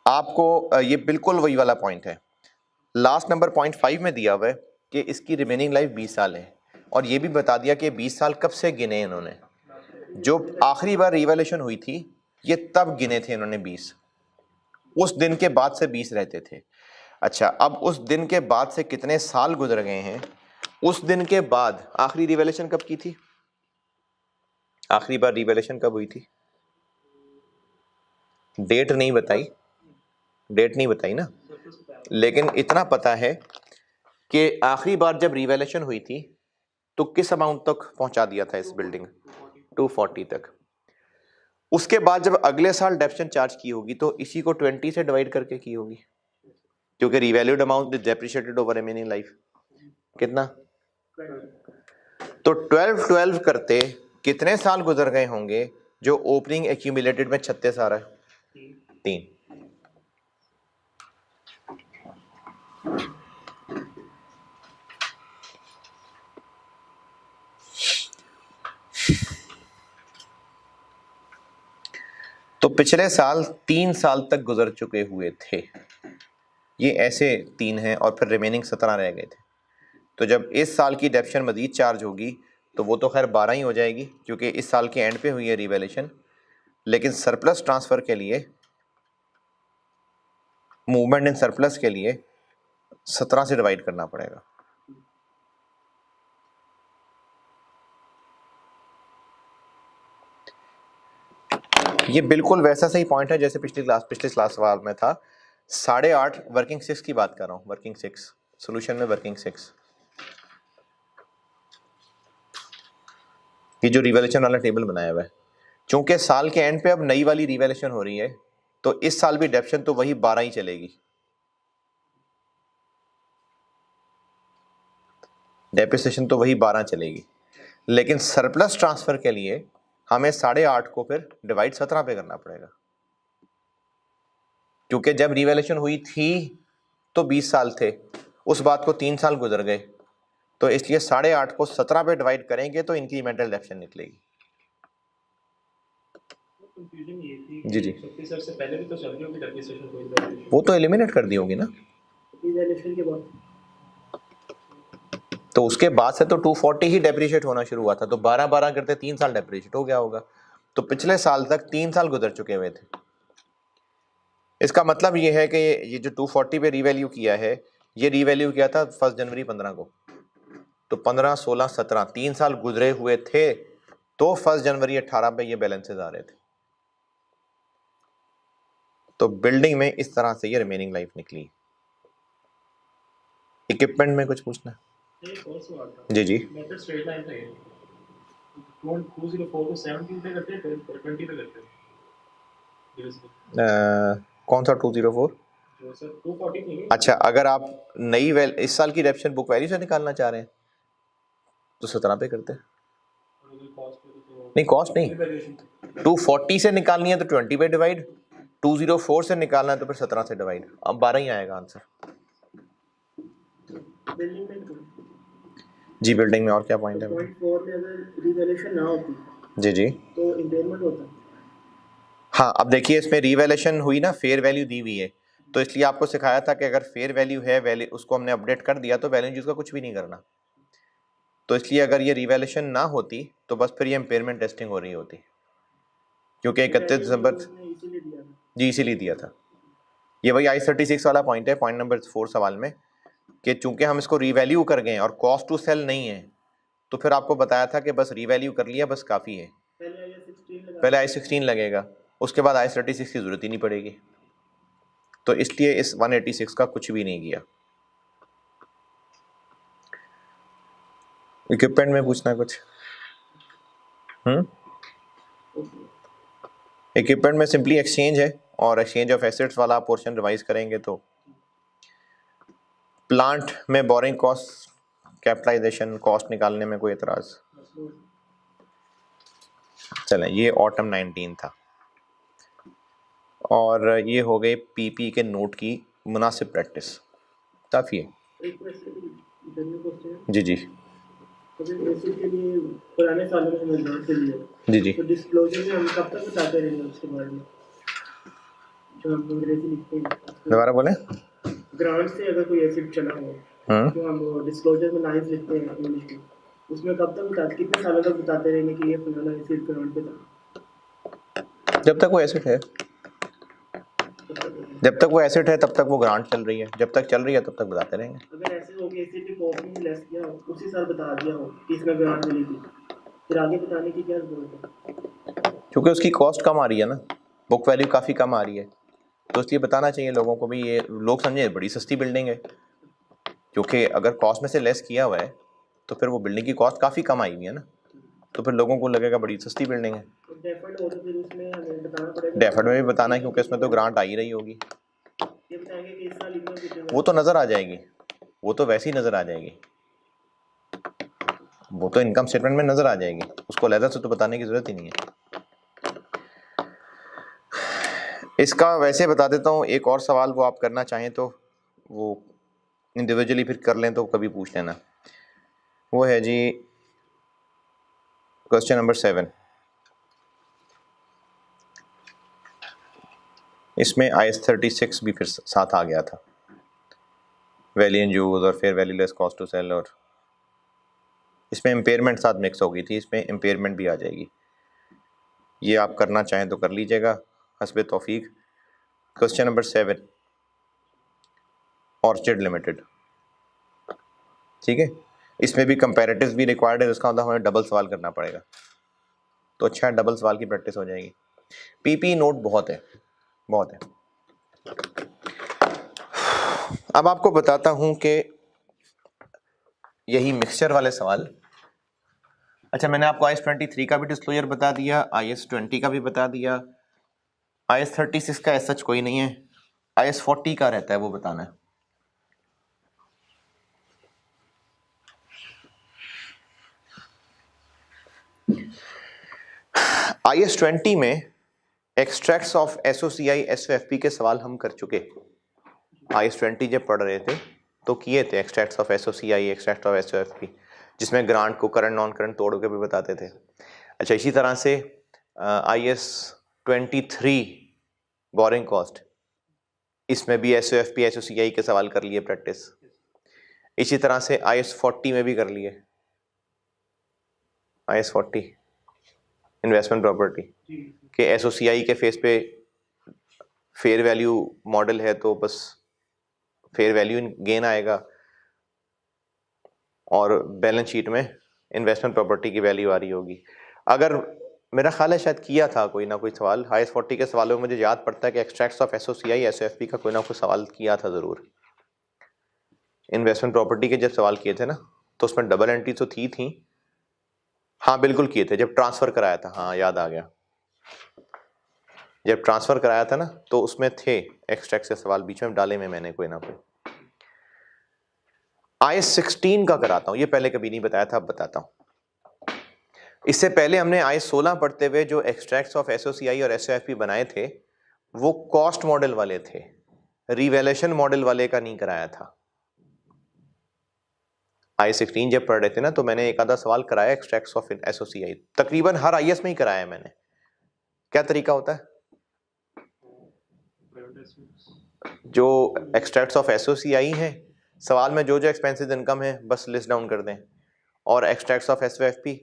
आपको ये बिल्कुल वही वाला पॉइंट है। लास्ट नंबर पॉइंट 5 में दिया हुआ है कि इसकी रिमेनिंग लाइफ 20 साल है, और ये भी बता दिया कि 20 साल कब से गिने इन्होंने। जो आखिरी बार रिवैल्यूएशन हुई थी ये तब गिने थे इन्होंने 20, उस दिन के बाद से 20 रहते थे। अच्छा, अब उस दिन के बाद से कितने साल गुजर गए हैं, उस दिन के बाद आखिरी रिवैल्यूएशन कब की थी? आखिरी बार रिवैल्यूएशन कब हुई थी? डेट नहीं बताई, डेट नहीं बताई ना, लेकिन इतना पता है कि आखिरी बार जब रिवैल्यूएशन हुई थी तो किस अमाउंट तक पहुंचा दिया था इस बिल्डिंग? 240 तक। उसके बाद जब अगले साल डेप्शन चार्ज की होगी तो इसी को 20 से डिवाइड करके की होगी, क्योंकि revalued amount is depreciated over remaining life. कितना? तो 12 करते कितने साल गुजर गए होंगे जो ओपनिंग एक्यूमुलेटेड में 36 आ रहा है? 3। तो पिछले साल 3 साल तक गुजर चुके हुए थे, ये ऐसे 3 हैं, और फिर रिमेनिंग 17 रह गए थे। तो जब इस साल की डेप्शन मजीद चार्ज होगी तो वो तो खैर 12 ही हो जाएगी क्योंकि इस साल के एंड पे हुई है रिवैल्यूएशन, लेकिन सरप्लस ट्रांसफ़र के लिए, मूवमेंट इन सरप्लस के लिए 17 से डिवाइड करना पड़ेगा। ये बिल्कुल वैसा सही पॉइंट है जैसे पिछले क्लास सवाल में था। 8.5 वर्किंग 6 की बात कर रहा हूँ, वर्किंग 6 सोल्यूशन में वर्किंग 6, ये जो रिवैल्यूएशन वाला टेबल बनाया हुआ है, चूंकि साल के एंड पे अब नई वाली रिवैल्यूएशन हो रही है तो इस साल भी डेप्शन तो वही 12 ही चलेगी, डेप्रिसिएशन तो वही 12 चलेगी, लेकिन सरप्लस ट्रांसफर के लिए हमें 8.5 को फिर डिवाइड 17 पे करना पड़ेगा, क्योंकि जब रिवैल्यूएशन हुई थी तो 20 साल थे, उस बात को 3 साल गुजर गए, तो इसलिए 8.5 को 17 पे डिवाइड करेंगे तो इंक्रीमेंटल डेप्शन निकलेगी। कंफ्यूजन ये थी जी जी, 36 से पहले भी तो चल रही होगी डेप्रिसिएशन कोई वो तो एलिमिनेट कर दी होगी ना, रिवैल्यूएशन के बाद, तो उसके बाद से तो 240 ही डेप्रिशिएट होना शुरू हुआ था, तो 12 करते 3 साल डेप्रिशिएट हो गया होगा, तो पिछले साल तक 3 साल गुजर चुके हुए थे। इसका मतलब ये है कि ये जो 240 पे रीवैल्यू किया है, ये रीवैल्यू किया था 1 जनवरी 15 को, तो 15, 16, 17 3 साल गुजरे हुए थे, तो 1 जनवरी 18 पे ये बैलेंसेस आ रहे थे। तो बिल्डिंग में इस तरह से ये रिमेनिंग लाइफ निकली। इक्विपमेंट में कुछ पूछना? एक और सवाल था जी जी, मेथड स्ट्रेट लाइन था ये 204 को 17 पे करते हैं 20 पे करते हैं कौन सा 204? जो सर 240 नहीं है। अच्छा, अगर आप नई इस साल की डेप्शन बुक वैल्यू से निकालना चाह रहे हैं तो 17 पे करते हैं। नहीं, कॉस्ट नहीं, 240 से निकालनी है तो 20 पे डिवाइड, 204 से निकालना है तो फिर 17 से डिवाइड, अब 12 ही आएगा आंसर। बिल्डिंग में जी, बिल्डिंग में और क्या पॉइंट है? 0.4 में अगर रिवैल्यूएशन ना होती जी जी, तो इम्पेयरमेंट होता। हाँ, अब देखिए इसमें रिवैल्यूएशन हुई ना, फेयर वैल्यू दी हुई है, तो इसलिए आपको सिखाया था कि अगर फेयर वैल्यू है, वैल्यू उसको हमने अपडेट कर दिया तो वैल्यू यूज का कुछ भी नहीं करना, तो इसलिए अगर ये रिवैल्यूएशन ना होती तो बस फिर ये इम्पेयरमेंट टेस्टिंग हो रही होती, क्योंकि 31 दिसंबर जी इसीलिए दिया था। ये वही I36 वाला पॉइंट है, पॉइंट नंबर 4 सवाल में, कि चूंकि हम इसको रीवैल्यू कर गए और कॉस्ट टू सेल नहीं है, तो फिर आपको बताया था कि बस रीवैल्यू कर लिया बस काफ़ी है, पहले I16 लगेगा, उसके बाद I36 की ज़रूरत ही नहीं पड़ेगी, तो इसलिए इस 186 का कुछ भी नहीं किया। इक्विपमेंट में पूछना कुछ? इक्विपमेंट में सिंपली एक्सचेंज है, और एक्सचेंज ऑफ एसेट्स वाला पोर्शन रिवाइज करेंगे तो प्लांट में बोरिंग कॉस्ट, कैपिटलाइजेशन कॉस्ट निकालने में कोई एतराज? चलें, ये ऑटम 19 था, और ये हो गए पीपी के नोट की मुनासिब प्रैक्टिस, काफ़ी है। जी जी के लिए पुराने सालों में समझदार के लिए जी जी, तो डिस्क्लोजर में हम कब तक बताते रहेंगे उसके बारे में, जो हम अंग्रेजी लिखते हैं? दोबारा बोलें। ग्रांट से अगर कोई एसिड चला हो जो हम डिस्क्लोजर में लाइंस लिखते हैं इंग्लिश में, उसमें कब तक बताते, कितने सालों तक बताते रहेंगे कि ये फलाना एसिड ग्रांट पे था? जब तक वो एसिड है, जब तक वो एसिड है तब तक वो ग्रांट चल रही है, जब तक चल रही है तब तक बताते रहेंगे। अगर ऐसे हो कि एसिड की कॉस्ट में लेस किया हो, उसी साल बता दिया हो कि इसमें ग्रांट मिली थी, फिर आगे बताने की क्या जरूरत है? क्योंकि उसकी कॉस्ट कम आ रही है ना, बुक वैल्यू काफ़ी कम आ रही है, तो इसलिए बताना चाहिए लोगों को भी, ये लोग समझे बड़ी सस्ती बिल्डिंग है, क्योंकि अगर कॉस्ट में से लेस किया हुआ है तो फिर वो बिल्डिंग की कॉस्ट काफ़ी कम आई हुई है ना, तो फिर लोगों को लगेगा बड़ी सस्ती बिल्डिंग है। डेफर्ड हो तो फिर उसमें हमें बताना पड़ेगा, डेफर्ड में भी बताना है क्योंकि इसमें तो ग्रांट आ ही रही होगी, ये बताएंगे कि इस साल इतना कितने, वो तो नज़र आ जाएगी, वो तो वैसे ही नज़र आ जाएगी, वो तो इनकम स्टेटमेंट में नज़र आ जाएगी, उसको अलग से तो बताने की ज़रूरत ही नहीं है। इसका वैसे बता देता हूँ, एक और सवाल वो आप करना चाहें तो वो इंडिविजुअली फिर कर लें तो कभी पूछ लेना। वो है जी क्वेश्चन नंबर 7, इसमें IS36 भी फिर साथ आ गया था, वैल्यू इन यूज और फिर value less cost to sell और इसमें इम्पेयरमेंट साथ मिक्स हो गई थी, इसमें इम्पेयरमेंट भी आ जाएगी। ये आप करना चाहें तो कर लीजिएगा हस्बे तौफीक। क्वेश्चन नंबर 7, ऑर्चिड लिमिटेड, ठीक है, इसमें भी कंपैरेटिव्स भी रिक्वायर्ड है, उसका मतलब हमें डबल सवाल करना पड़ेगा। तो अच्छा है, डबल सवाल की प्रैक्टिस हो जाएगी। पीपी नोट बहुत है, बहुत है। अब आपको बताता हूं कि यही मिक्सचर वाले सवाल, अच्छा मैंने आपको IAS 23 का भी डिस्क्लोजर बता दिया, IAS 20 का भी बता दिया, IAS 36 का ऐसा कोई नहीं है, IAS 40 का रहता है, वो बताना है। IAS 20 में एक्सट्रैक्ट्स ऑफ SOCI SOFP के सवाल हम कर चुके। IAS 20 जब पढ़ रहे थे तो किए थे extracts of SOCI, extract of SOFP, जिसमें ग्रांट को करंट नॉन करंट तोड़ के भी बताते थे। अच्छा, इसी तरह से IAS 23 बोरिंग कॉस्ट, इसमें भी SOFP SOCI के सवाल कर लिए प्रैक्टिस। इसी तरह से IAS 40 में भी कर लिए, IAS 40 इन्वेस्टमेंट प्रॉपर्टी के SOCI के फेस पे फेयर वैल्यू मॉडल है तो बस फेयर वैल्यू गेन आएगा और बैलेंस शीट में इन्वेस्टमेंट प्रॉपर्टी की वैल्यू आ रही होगी। अगर मेरा ख्याल है शायद किया था कोई ना कोई सवाल, IAS 40 के सवालों में मुझे याद पड़ता है कि एक्सट्रैक्ट्स ऑफ SOCI SOFP का कोई ना कोई सवाल किया था ज़रूर। इन्वेस्टमेंट प्रॉपर्टी के जब सवाल किए थे ना तो उसमें डबल एंट्री तो थी, हाँ बिल्कुल किए थे, जब ट्रांसफ़र कराया था, हाँ याद आ गया, जब ट्रांसफ़र कराया था ना तो उसमें थे एक्सट्रैक्ट के सवाल बीच में डाले में मैंने कोई ना कोई। IAS 16 का कराता हूँ, ये पहले कभी नहीं बताया था, अब बताता हूँ। इससे पहले हमने IAS 16 पढ़ते हुए जो एक्सट्रैक्ट्स ऑफ SOCI और SOFP बनाए थे वो कॉस्ट मॉडल वाले थे, रिवैल्यूएशन मॉडल वाले का नहीं कराया था। IAS 16 जब पढ़ रहे थे ना तो मैंने एक आधा सवाल कराया एक्सट्रैक्ट्स ऑफ SOCI, तकरीबन हर IAS में ही कराया मैंने। क्या तरीका होता है, जो एक्सट्रैक्ट्स ऑफ SOCI हैं सवाल में जो जो एक्सपेंसेस इनकम है बस लिस्ट डाउन कर दें, और एक्सट्रैक्ट्स ऑफ SOFP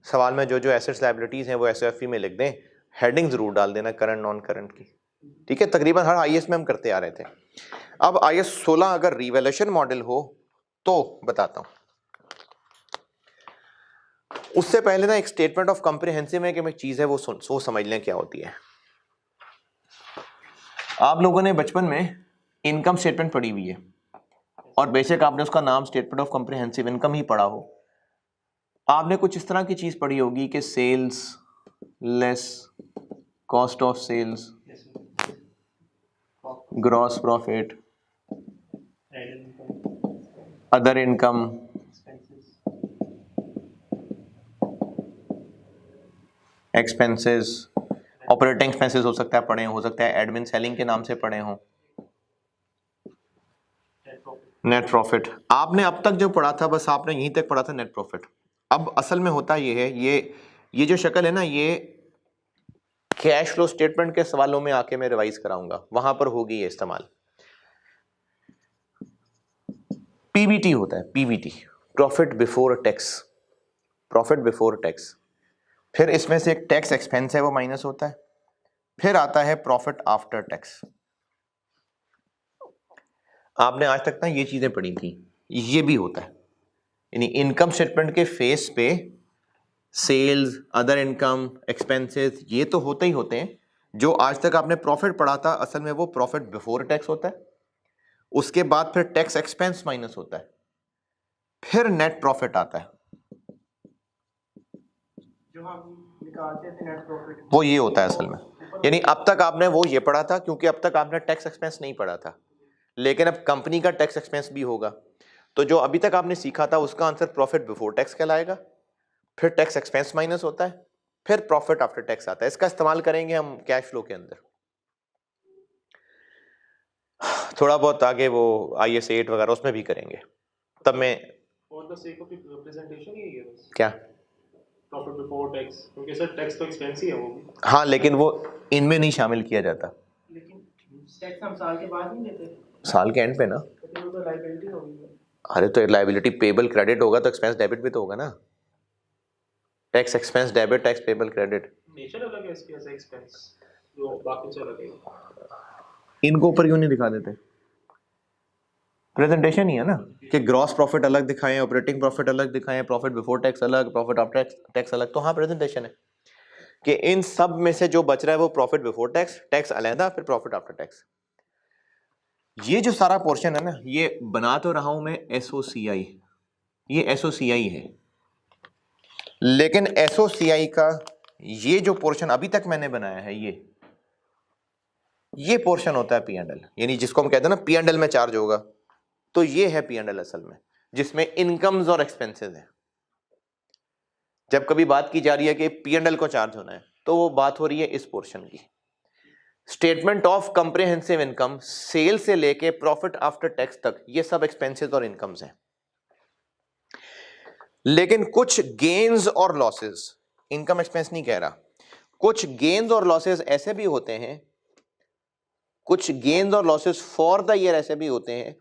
सवाल में जो जो एसेट्स लायबिलिटीज हैं वो SOFP में लिख दें, हेडिंग जरूर डाल देना करंट नॉन करंट की, ठीक है। तकरीबन हर IAS में हम करते आ रहे थे। अब IAS 16 अगर रिवैल्यूएशन मॉडल हो तो बताता हूं। उससे पहले ना एक स्टेटमेंट ऑफ कॉम्प्रिहेंसिव में कि एक चीज है वो समझ लें क्या होती है। आप लोगों ने बचपन में इनकम स्टेटमेंट पढ़ी हुई है और बेशक आपने उसका नाम स्टेटमेंट ऑफ कॉम्प्रिहेंसिव इनकम ही पढ़ा हो, आपने कुछ इस तरह की चीज पढ़ी होगी कि sales less cost of sales, gross profit, other income, expenses, operating expenses हो सकता है पढ़े हो सकता है एडमिन सेलिंग के नाम से पढ़े हों, नेट प्रॉफिट। आपने अब तक जो पढ़ा था बस आपने यहीं तक पढ़ा था नेट प्रॉफिट। अब असल में होता ये है, ये जो शक्ल है ना, ये कैश फ्लो स्टेटमेंट के सवालों में आके मैं रिवाइज कराऊंगा, वहां पर होगी ये इस्तेमाल। पीबीटी होता है, PBT profit before tax, profit before tax. फिर इसमें से एक टैक्स एक्सपेंस है वो माइनस होता है, फिर आता है प्रॉफिट आफ्टर टैक्स। आपने आज तक ना ये चीजें पढ़ी थी, ये भी होता है, यानी इनकम स्टेटमेंट के फेस पे सेल्स, अदर इनकम, एक्सपेंसेस ये तो होते ही होते हैं। जो आज तक आपने प्रॉफिट पढ़ा था असल में वो प्रॉफिट बिफोर टैक्स होता है, उसके बाद फिर टैक्स एक्सपेंस माइनस होता है, फिर नेट प्रॉफिट आता है, जो हम निकालते थे नेट प्रॉफिट, वो ये होता है असल में। यानी अब तक आपने वो ये पढ़ा था क्योंकि अब तक आपने टैक्स एक्सपेंस नहीं पढ़ा था, लेकिन अब कंपनी का टैक्स एक्सपेंस भी होगा, तो जो अभी तक आपने सीखा था उसका आंसर प्रॉफिट बिफोर टैक्स कहलाएगा, फिर टैक्स एक्सपेंस माइनस होता है, फिर प्रॉफिट आफ्टर टैक्स आता है। इसका इस्तेमाल करेंगे हम कैश फ्लो के अंदर, थोड़ा बहुत आगे वो IAS 8 वगैरह उसमें भी करेंगे। तब मैं for the sake of representation ही है बस, क्या प्रॉफिट बिफोर टैक्स, क्योंकि सर टैक्स तो एक्सपेंस ही है वो भी। हाँ, लेकिन वो इनमें नहीं शामिल किया जाता, लेकिन टैक्स हम साल के बाद नहीं देते, साल के एंड पे ना। तो वो तो लायबिलिटी होगी। अरे तो लायबिलिटी पेबल क्रेडिट होगा तो एक्सपेंस डेबिट भी तो होगा ना। Tax expense debit, tax payable credit, nature अलग है इसकी ऐसा एक्सपेंस जो बाकी से अलग है। इनको ऊपर क्यों नहीं दिखा देते? प्रेजेंटेशन ही है ना कि ग्रॉस प्रॉफिट अलग दिखाएं, ऑपरेटिंग प्रॉफिट अलग दिखाएं, प्रॉफिट बिफोर टैक्स अलग, प्रॉफिट आफ्टर टैक्स अलग। तो हाँ प्रेजेंटेशन है कि इन सब में से जो बच रहा है वो प्रॉफिट बिफोर टैक्स, टैक्स अलहदा, फिर प्रॉफिट आफ्टर टैक्स। ये जो सारा पोर्शन है ना, ये बना तो रहा हूं मैं एसओसीआई, ये एसओसीआई है, लेकिन एसओसीआई का ये जो पोर्शन अभी तक मैंने बनाया है, ये पोर्शन होता है पी&एल, यानी जिसको हम कहते हैं ना पी&एल में चार्ज होगा, तो ये है पी&एल असल में, जिसमें इनकम्स और एक्सपेंसेस है। जब कभी बात की जा रही है कि पी&एल को चार्ज होना है, तो वो बात हो रही है इस पोर्शन की। Statement of comprehensive income, sale से लेके प्रॉफिट आफ्टर टैक्स तक, ये सब एक्सपेंसेस और इनकम्स हैं। लेकिन कुछ गेन्स और लॉसेस, इनकम एक्सपेंस नहीं कह रहा, कुछ गेन्स और लॉसेस ऐसे भी होते हैं, कुछ गेन्स और लॉसेस फॉर द ईयर ऐसे भी होते हैं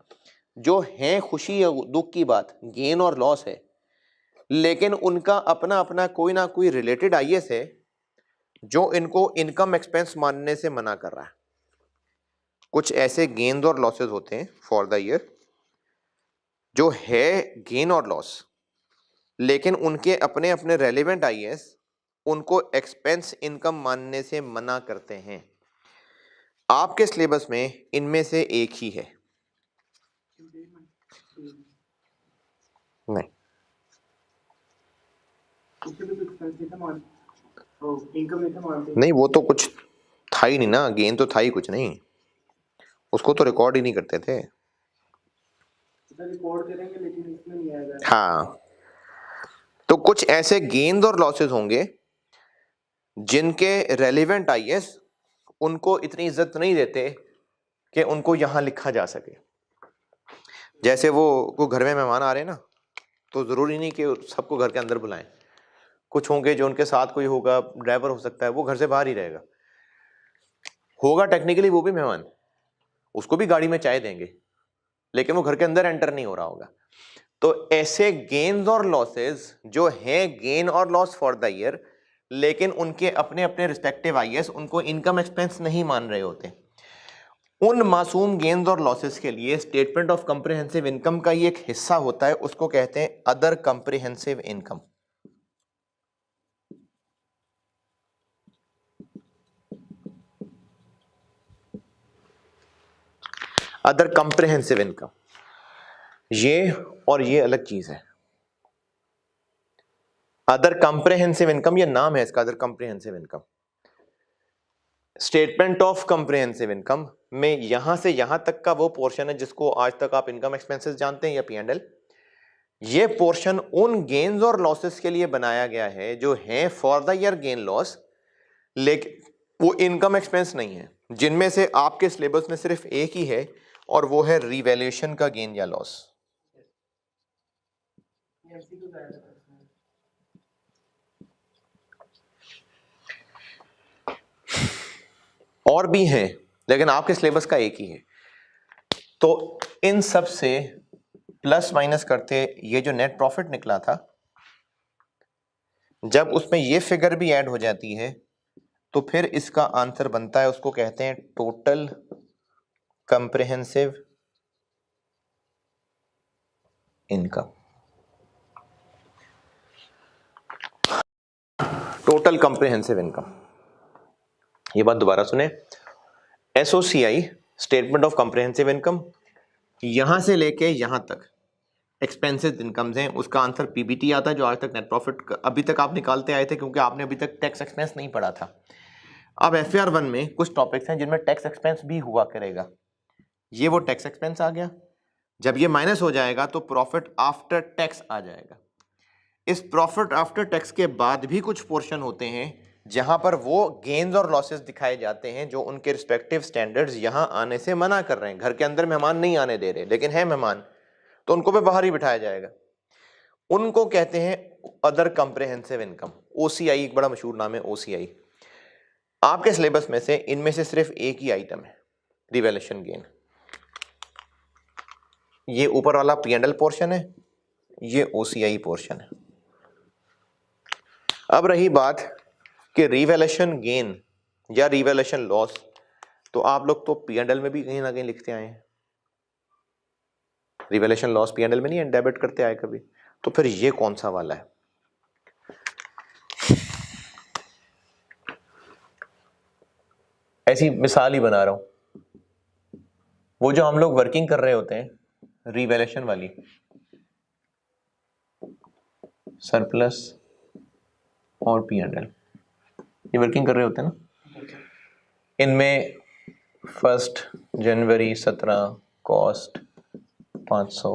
जो हैं खुशी या दुख की बात, गेन और लॉस है, लेकिन उनका अपना अपना कोई ना कोई रिलेटेड आईएस है जो इनको इनकम एक्सपेंस मानने से मना कर रहा है। कुछ ऐसे गेन्स और लॉसेस होते हैं फॉर द ईयर जो है गेन और लॉस, लेकिन उनके अपने अपने रेलेवेंट आईएस उनको एक्सपेंस इनकम मानने से मना करते हैं। आपके सिलेबस में इनमें से एक ही है, नहीं नहीं, वो तो कुछ था ही नहीं ना, गेन तो था ही कुछ नहीं, उसको तो रिकॉर्ड ही नहीं करते थे। रिकॉर्ड करेंगे लेकिन इसमें नहीं आएगा। हाँ, तो कुछ ऐसे गेन्स और लॉसेस होंगे जिनके रेलेवेंट आईएस उनको इतनी इज्जत नहीं देते कि उनको यहां लिखा जा सके। जैसे वो घर में मेहमान आ रहे हैं ना, तो जरूरी नहीं कि सबको घर के अंदर बुलाएं, कुछ होंगे जो उनके साथ कोई होगा, ड्राइवर हो सकता है, वो घर से बाहर ही रहेगा, होगा टेक्निकली वो भी मेहमान, उसको भी गाड़ी में चाय देंगे, लेकिन वो घर के अंदर एंटर नहीं हो रहा होगा। तो ऐसे गेन्स और लॉसेस जो हैं गेन और लॉस फॉर द ईयर, लेकिन उनके अपने अपने रिस्पेक्टिव आईएस उनको इनकम एक्सपेंस नहीं मान रहे होते, उन मासूम गेन्स और लॉसेस के लिए स्टेटमेंट ऑफ कंप्रिहेंसिव इनकम का ये एक हिस्सा होता है, उसको कहते हैं other comprehensive income. Other comprehensive income, ये और ये अलग चीज है। अदर कंप्रिहेंसिव इनकम, ये नाम है इसका, other comprehensive income. Statement of comprehensive income में यहां से यहां तक का वो पोर्शन है जिसको आज तक आप इनकम एक्सपेंसेस जानते हैं या पी&एल। ये पोर्शन उन गेन्स और लॉसेस के लिए बनाया गया है जो हैं for the year gain loss, लेकिन वो इनकम एक्सपेंस नहीं है, जिनमें से आपके सिलेबस में सिर्फ एक ही है और वो है रिवैल्यूएशन का गेन या लॉस। और भी हैं, लेकिन आपके सिलेबस का एक ही है। तो इन सब से प्लस माइनस करते ये जो नेट प्रॉफिट निकला था, जब उसमें ये फिगर भी ऐड हो जाती है तो फिर इसका आंसर बनता है, उसको कहते हैं total comprehensive income. Total comprehensive income, ये बात दोबारा सुने, SOCI statement of comprehensive income, यहां से लेके यहां तक एक्सपेंसेस इनकम्स हैं, उसका आंसर पीबीटी आता है, जो आज तक नेट प्रॉफिट अभी तक आप निकालते आए थे, क्योंकि आपने अभी तक टैक्स एक्सपेंस नहीं पढ़ा था। अब एफआर 1 में कुछ टॉपिक्स हैं जिनमें टैक्स एक्सपेंस भी हुआ करेगा, ये वो टैक्स एक्सपेंस आ गया, जब ये माइनस हो जाएगा तो प्रॉफिट आफ्टर टैक्स आ जाएगा। इस प्रॉफिट आफ्टर टैक्स के बाद भी कुछ पोर्शन होते हैं जहां पर वो गेन्स और लॉसेस दिखाए जाते हैं जो उनके रिस्पेक्टिव स्टैंडर्ड्स यहां आने से मना कर रहे हैं। घर के अंदर मेहमान नहीं आने दे रहे, लेकिन है मेहमान, तो उनको भी बाहर ही बिठाया जाएगा। उनको कहते हैं अदर कंप्रिहेंसिव इनकम। ओसीआई एक बड़ा मशहूर नाम है, ओसीआई। आपके सिलेबस में से इनमें से सिर्फ एक ही आइटम है, रिवैल्यूएशन गेन। ये ऊपर वाला पी&एल पोर्शन है, ये ओसीआई पोर्शन है। अब रही बात कि रिवैल्यूएशन गेन या रिवैल्यूएशन लॉस, तो आप लोग तो P&L में भी कहीं ना कहीं लिखते आए हैं। रिवैल्यूएशन लॉस P&L में नहीं डेबिट करते आए कभी, तो फिर ये कौन सा वाला है? ऐसी मिसाल ही बना रहा हूं, वो जो हम लोग वर्किंग कर रहे होते हैं रिवैल्यूएशन वाली, सरप्लस और P&L, ये वर्किंग कर रहे होते हैं ना। इनमें 1 जनवरी 17 कॉस्ट 500,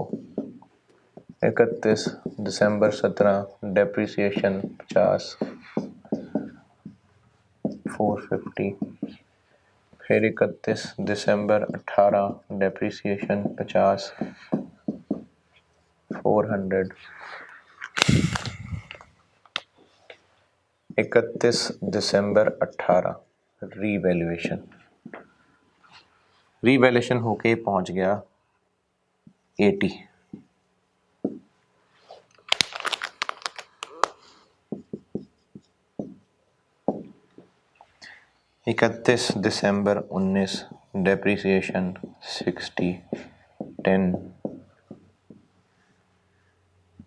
31 दिसंबर 17 डेप्रिसिएशन 50, 450, फिर 31 दिसंबर 18 डेप्रिसिएशन 50, 400, 31 दिसंबर 18 रीवैल्यूएशन होके पहुंच गया 80। इकतीस दिसंबर 19 डेप्रिसिएशन 60, 10,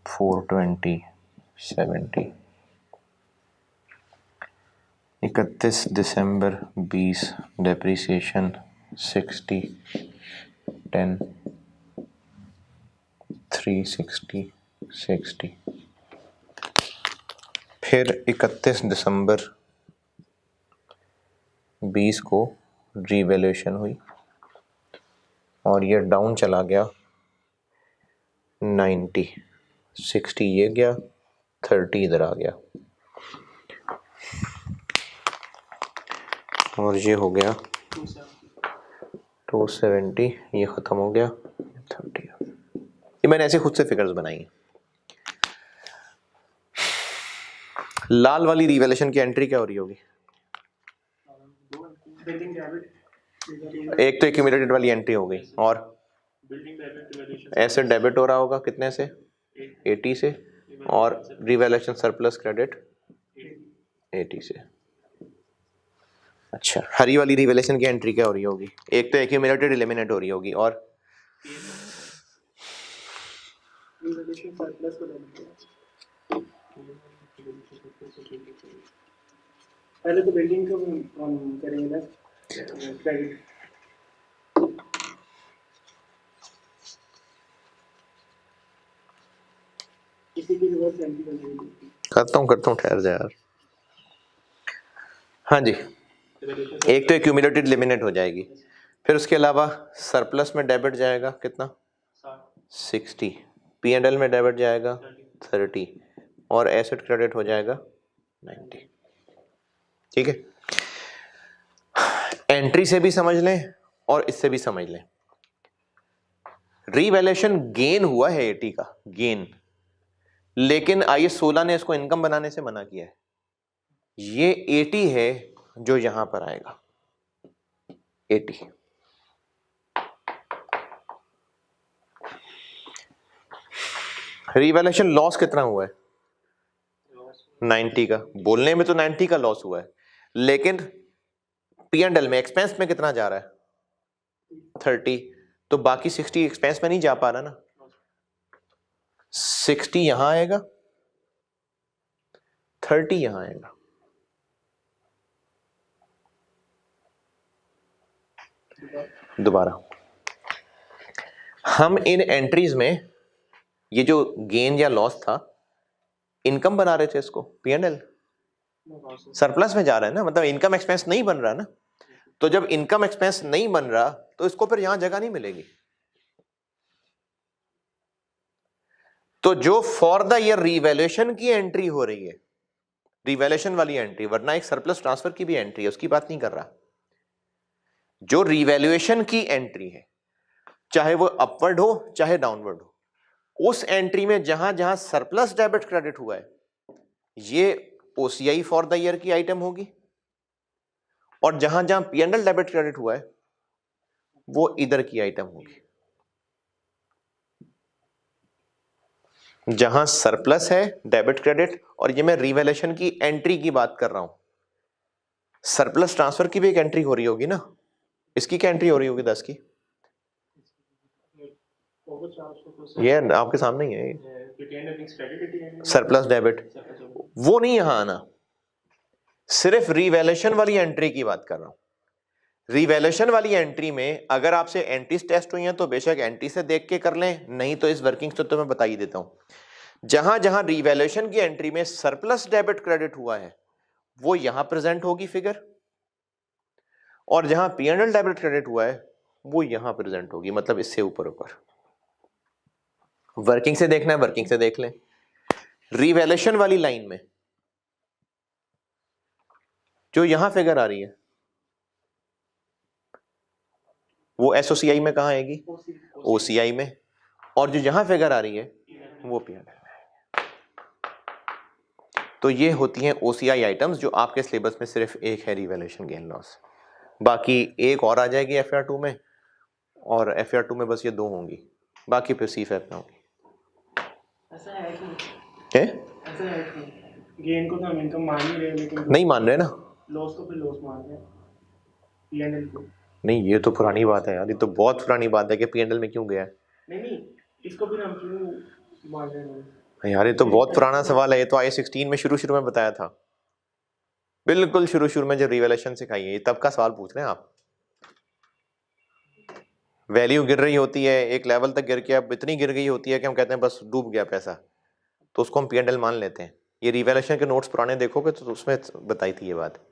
420, 70। 31 दिसंबर 20 डेप्रिसिएशन 60, 10, 360, 60। फिर 31 दिसंबर 20 को रीवैल्यूएशन हुई और ये डाउन चला गया 90, 60 ये गया, 30 इधर आ गया और ये हो गया 270, ये ख़त्म हो गया 30। ये मैंने ऐसे खुद से फिगर्स बनाई हैं। लाल वाली रिवैल्यूएशन की एंट्री क्या हो रही होगी? एक तो एक्यूमुलेटेड वाली एंट्री हो गई, और एसेट डेबिट हो रहा होगा कितने से? 80 से, और रिवैल्यूएशन सरप्लस क्रेडिट 80 से। अच्छा, हरी वाली रिवैल्यूएशन की एंट्री क्या हो रही होगी? एक तो एक्यूमुलेटेड एलिमिनेट हो रही होगी, और पहले तो बिल्डिंग को हम करेंगे ना क्रेडिट। इसी की रिवर्स एंट्री करेंगे। करता हूँ ठहर जा यार। हाँ जी, एक तो एक्यूमुलेटेड एलिमिनेट हो जाएगी, फिर उसके अलावा सरप्लस में डेबिट जाएगा कितना? 60, P&L में डेबिट जाएगा 30, और एसेट क्रेडिट हो जाएगा 90। ठीक है, एंट्री से भी समझ लें और इससे भी समझ लें। रीवैल्यूएशन गेन हुआ है 80 का गेन, लेकिन IAS 16 ने इसको इनकम बनाने से मना किया है। ये 80 है जो यहां पर आएगा 80। रीवैल्यूएशन लॉस कितना हुआ है? 90 का। बोलने में तो 90 का लॉस हुआ है, लेकिन P&L में एक्सपेंस में कितना जा रहा है? 30, तो बाकी 60 एक्सपेंस में नहीं जा पा रहा ना। 60 यहां आएगा, 30 यहां आएगा। दोबारा हम इन एंट्रीज में ये जो गेन या लॉस था, इनकम बना रहे थे, इसको P&L सरप्लस में जा रहा है ना, मतलब इनकम एक्सपेंस नहीं बन रहा ना। तो जब इनकम एक्सपेंस नहीं बन रहा तो इसको फिर यहां जगह नहीं मिलेगी। तो जो फॉर द ईयर रिवैल्यूएशन की एंट्री हो रही है, रिवैल्यूएशन वाली एंट्री, वरना एक सरप्लस ट्रांसफर की भी एंट्री है, उसकी बात नहीं कर रहा। जो रिवैल्यूएशन की एंट्री है, चाहे वो अपवर्ड हो चाहे डाउनवर्ड हो, उस एंट्री में जहां जहां सरप्लस डेबिट क्रेडिट हुआ है, ये OCI फॉर द ईयर की आइटम होगी, और जहां जहां P&L डेबिट क्रेडिट हुआ है वो इधर की आइटम होगी। जहां सरप्लस है डेबिट क्रेडिट, और ये मैं रिवैल्यूएशन की एंट्री की बात कर रहा हूं। सरप्लस ट्रांसफर की भी एक एंट्री हो रही होगी ना, इसकी क्या एंट्री हो रही होगी 10 की? ये आपके सामने ही है, सरप्लस डेबिट, वो नहीं यहां आना, सिर्फ रिवैल्यूएशन वाली एंट्री की बात कर रहा हूं। रिवैल्यूएशन वाली एंट्री में अगर आपसे एंट्रीज टेस्ट हुई हैं तो बेशक एंट्री से देख के कर लें, नहीं तो इस वर्किंग से तो मैं बता ही देता हूं। जहां जहां रिवैल्यूएशन की एंट्री में सरप्लस डेबिट क्रेडिट हुआ है वो यहां प्रेजेंट होगी फिगर, और जहां P&L डेबिट क्रेडिट हुआ है वो यहां प्रेजेंट होगी, मतलब इससे ऊपर ऊपर। वर्किंग से देखना है वर्किंग से देख लें। रिवैल्यूएशन वाली लाइन में जो यहां फिगर आ रही है वो एसओसीआई में कहां आएगी? ओसीआई में। और जो यहां फिगर आ रही है वो P&L में। तो ये होती हैं ओसीआई आइटम्स, जो आपके सिलेबस में सिर्फ एक है रिवैल्यूएशन गेन लॉस, बाकी एक और आ जाएगी FR2 में, और FR2 में बस ये दो होंगी, बाकी फिर CFAP में होंगी। ऐसा है कि क्या? ऐसा है कि गेन को तो हम इनकम मान ही रहे हैं, लेकिन नहीं मान रहे ना, लॉस को फिर लॉस मान रहे हैं P&L को। नहीं ये तो पुरानी बात है यार, ये तो बहुत पुरानी बात है कि P&L में क्यों गया है। नहीं, इसको फिर हम क्यों मान रहे हैं यार ये तो बहुत पुराना सवाल है, ये तो I16 में शुरू में बताया था, बिल्कुल शुरू में जब रिवैल्यूएशन सिखाई है, ये तब का सवाल पूछ रहे हैं आप। वैल्यू गिर रही होती है एक लेवल तक, गिर के अब इतनी गिर गई होती है कि हम कहते हैं बस डूब गया पैसा, तो उसको हम P&L मान लेते हैं। ये रिवैल्यूएशन के नोट्स पुराने देखोगे तो उसमें बताई थी ये बात।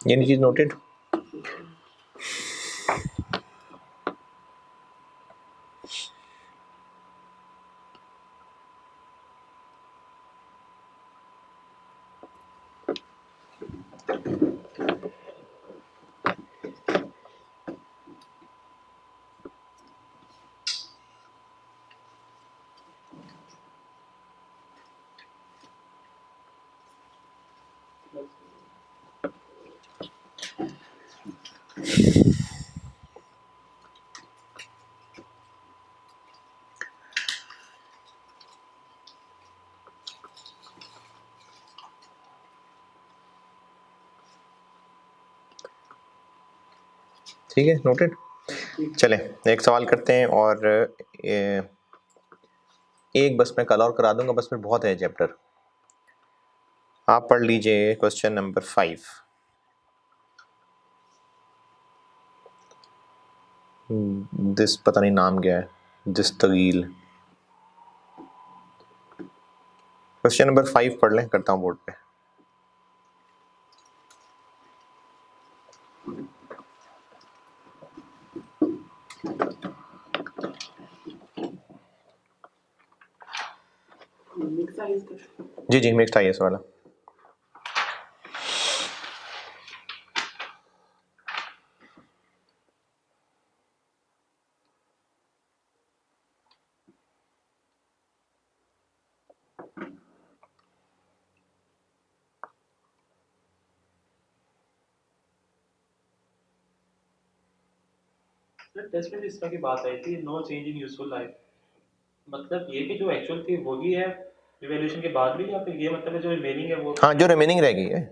ये चीज नोटेड। ठीक है, नोटेड। चलें एक सवाल करते हैं और एक बस मैं कल और करा दूंगा, बस फिर बहुत है चैप्टर। आप पढ़ लीजिए क्वेश्चन नंबर 5। दिस पता नहीं नाम क्या है, दिस्तगील। क्वेश्चन नंबर 5 पढ़ लें, करता हूँ बोर्ड पे। मिक्स साइज का जी जी, मिक्स्ड आईएएस वाला। सर टेस्ट में इस तरह की बात आई थी, no change in useful life, मतलब ये कि जो एक्चुअल थी वही है रिवॉल्यूशन के बाद भी, या फिर ये मतलब है जो रिमेनिंग है वो? हाँ, जो रिमेनिंग रह गई है।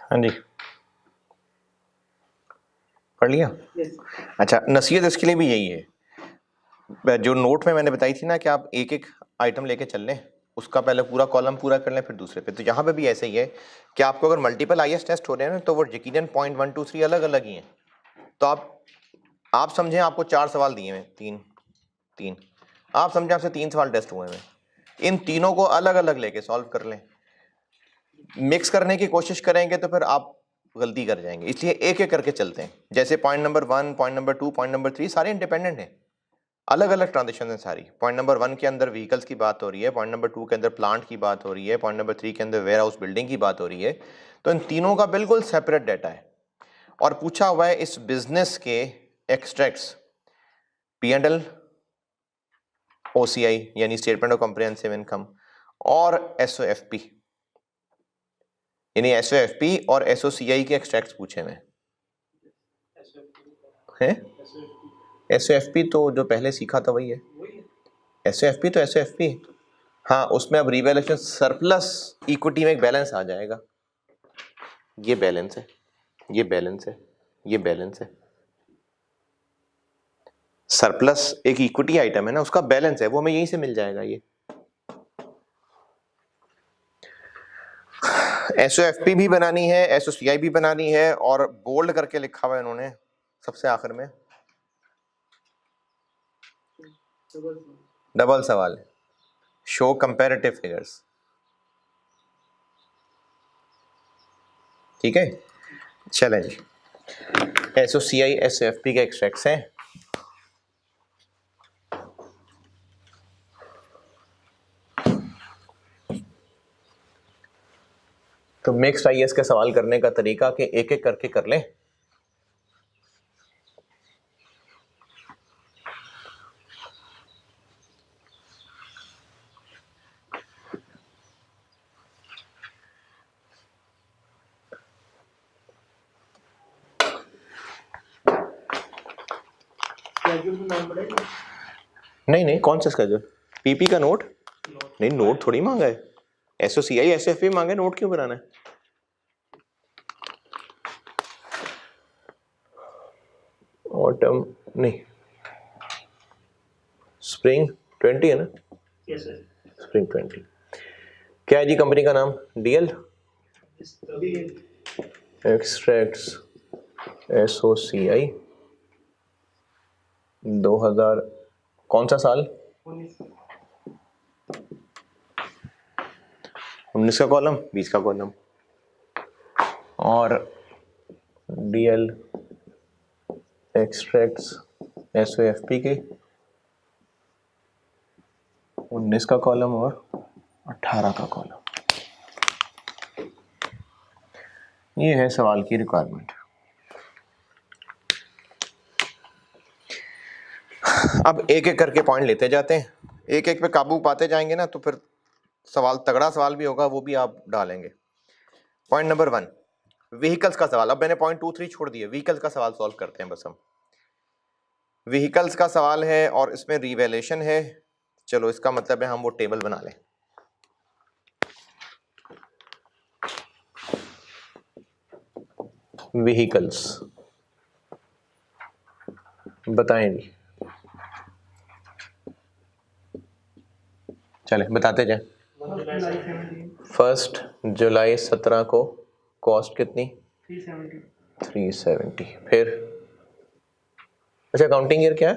हाँ जी, पढ़ लिया। यस अच्छा, नसीहत इसके लिए भी यही है, जो नोट में मैंने बताई थी ना कि आप एक एक आइटम लेके चल लें, उसका पहले पूरा कॉलम पूरा कर लें फिर दूसरे पे। तो यहाँ पे भी ऐसे ही है कि आपको अगर मल्टीपल आईएएस टेस्ट हो रहे हैं ना, तो वो यकीनन पॉइंट 1 2 3 अलग अलग ही हैं। तो आप समझें आपको 4 सवाल दिए हैं, तीन तीन, आप समझें आपसे 3 सवाल टेस्ट हुए हैं, इन तीनों को अलग अलग लेके सॉल्व कर लें। मिक्स करने की कोशिश करेंगे तो फिर आप गलती कर जाएंगे, इसलिए एक एक करके चलते हैं। जैसे point number 1, point number 2, point number 3 सारे इंडिपेंडेंट हैं, अलग अलग ट्रांजेक्शन है सारी। पॉइंट नंबर 1 के अंदर व्हीकल्स की बात हो रही है, पॉइंट नंबर 2 के अंदर प्लांट की बात हो रही है, पॉइंट नंबर 3 के अंदर वेयर हाउस बिल्डिंग की बात हो रही है। तो इन तीनों का बिल्कुल सेपरेट डाटा है और पूछा हुआ है इस बिजनेस के एक्सट्रैक्ट्स, P&L, OCI यानी स्टेटमेंट ऑफ कॉम्प्रिहेंसिव इनकम, और SOFP यानी SOFP और SOCI के एक्सट्रैक्ट्स पूछे हुए हैं। SOFP तो जो पहले सीखा था वही है, SOFP तो SOFP है। हाँ, उसमें अब रिवैल्यूएशन सरप्लस इक्विटी में एक बैलेंस आ जाएगा, ये बैलेंस है, ये बैलेंस है, ये बैलेंस है। सरप्लस एक इक्विटी आइटम है ना, उसका बैलेंस है, वो हमें यहीं से मिल जाएगा। ये SOFP भी बनानी है, SOCI भी बनानी है, और बोल्ड करके लिखा हुआ है इन्होंने सबसे आखिर में, डबल सवाल, शो कंपैरेटिव फिगर्स। ठीक है, चलें जी। SOCI SOFP के एक्सट्रैक्ट्स हैं। तो मिक्स्ड IS के सवाल करने का तरीका कि एक एक करके कर लें। स्केड्यूल में नाम पड़ेगा। नहीं, कौन सा स्केड्यूल? PP का नोट? नहीं, नोट थोड़ी मांगा है। SOCI SOFP मांगे, नोट क्यों बनाना है? ऑटम नहीं, स्प्रिंग 20 है ना? Yes sir. स्प्रिंग 20। क्या है जी कंपनी का नाम? DL अभी एक्सट्रैक्ट्स SOCI 2000 कौन सा साल? 19 का कॉलम, 20 का कॉलम। और DL एक्सट्रैक्ट्स SOFP के 19 का कॉलम और 18 का कॉलम। ये है सवाल की रिक्वायरमेंट। अब एक एक करके पॉइंट लेते जाते हैं, एक एक पे काबू पाते जाएंगे ना, तो फिर सवाल तगड़ा सवाल भी होगा, वो भी आप डालेंगे। पॉइंट नंबर 1, व्हीकल्स का सवाल। अब मैंने पॉइंट 2 3 छोड़ दिए, व्हीकल्स का सवाल सॉल्व करते हैं बस हम। व्हीकल्स का सवाल है और इसमें रिवैल्यूएशन है। चलो, इसका मतलब है हम वो टेबल बना लें। व्हीकल्स बताएं जी, चले बताते जाए। 1 जुलाई 17 को कॉस्ट कितनी? 370। फिर अच्छा, काउंटिंग ईयर क्या है?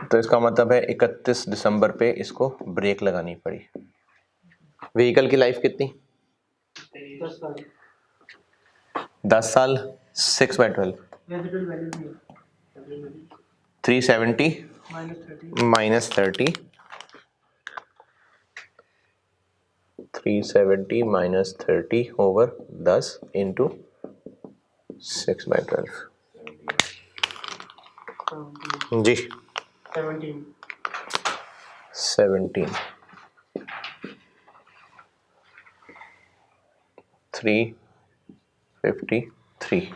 तो इसका मतलब है 31 दिसंबर पे इसको ब्रेक लगानी पड़ी। व्हीकल की लाइफ कितनी? 10 साल। 6/12 370 माइनस 30 370 माइनस 30 ओवर 10 इंटू 6/12 जी 17 353।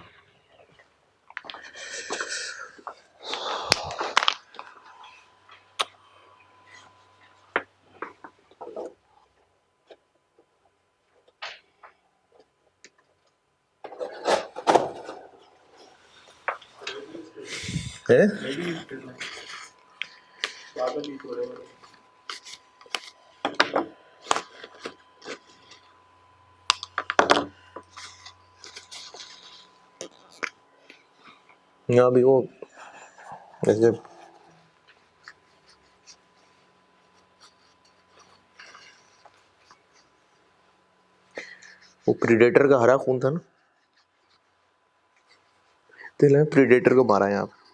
यहाँ भी वो जैसे वो प्रीडेटर का हरा खून था ना, तो प्रीडेटर को मारा यहाँ पे।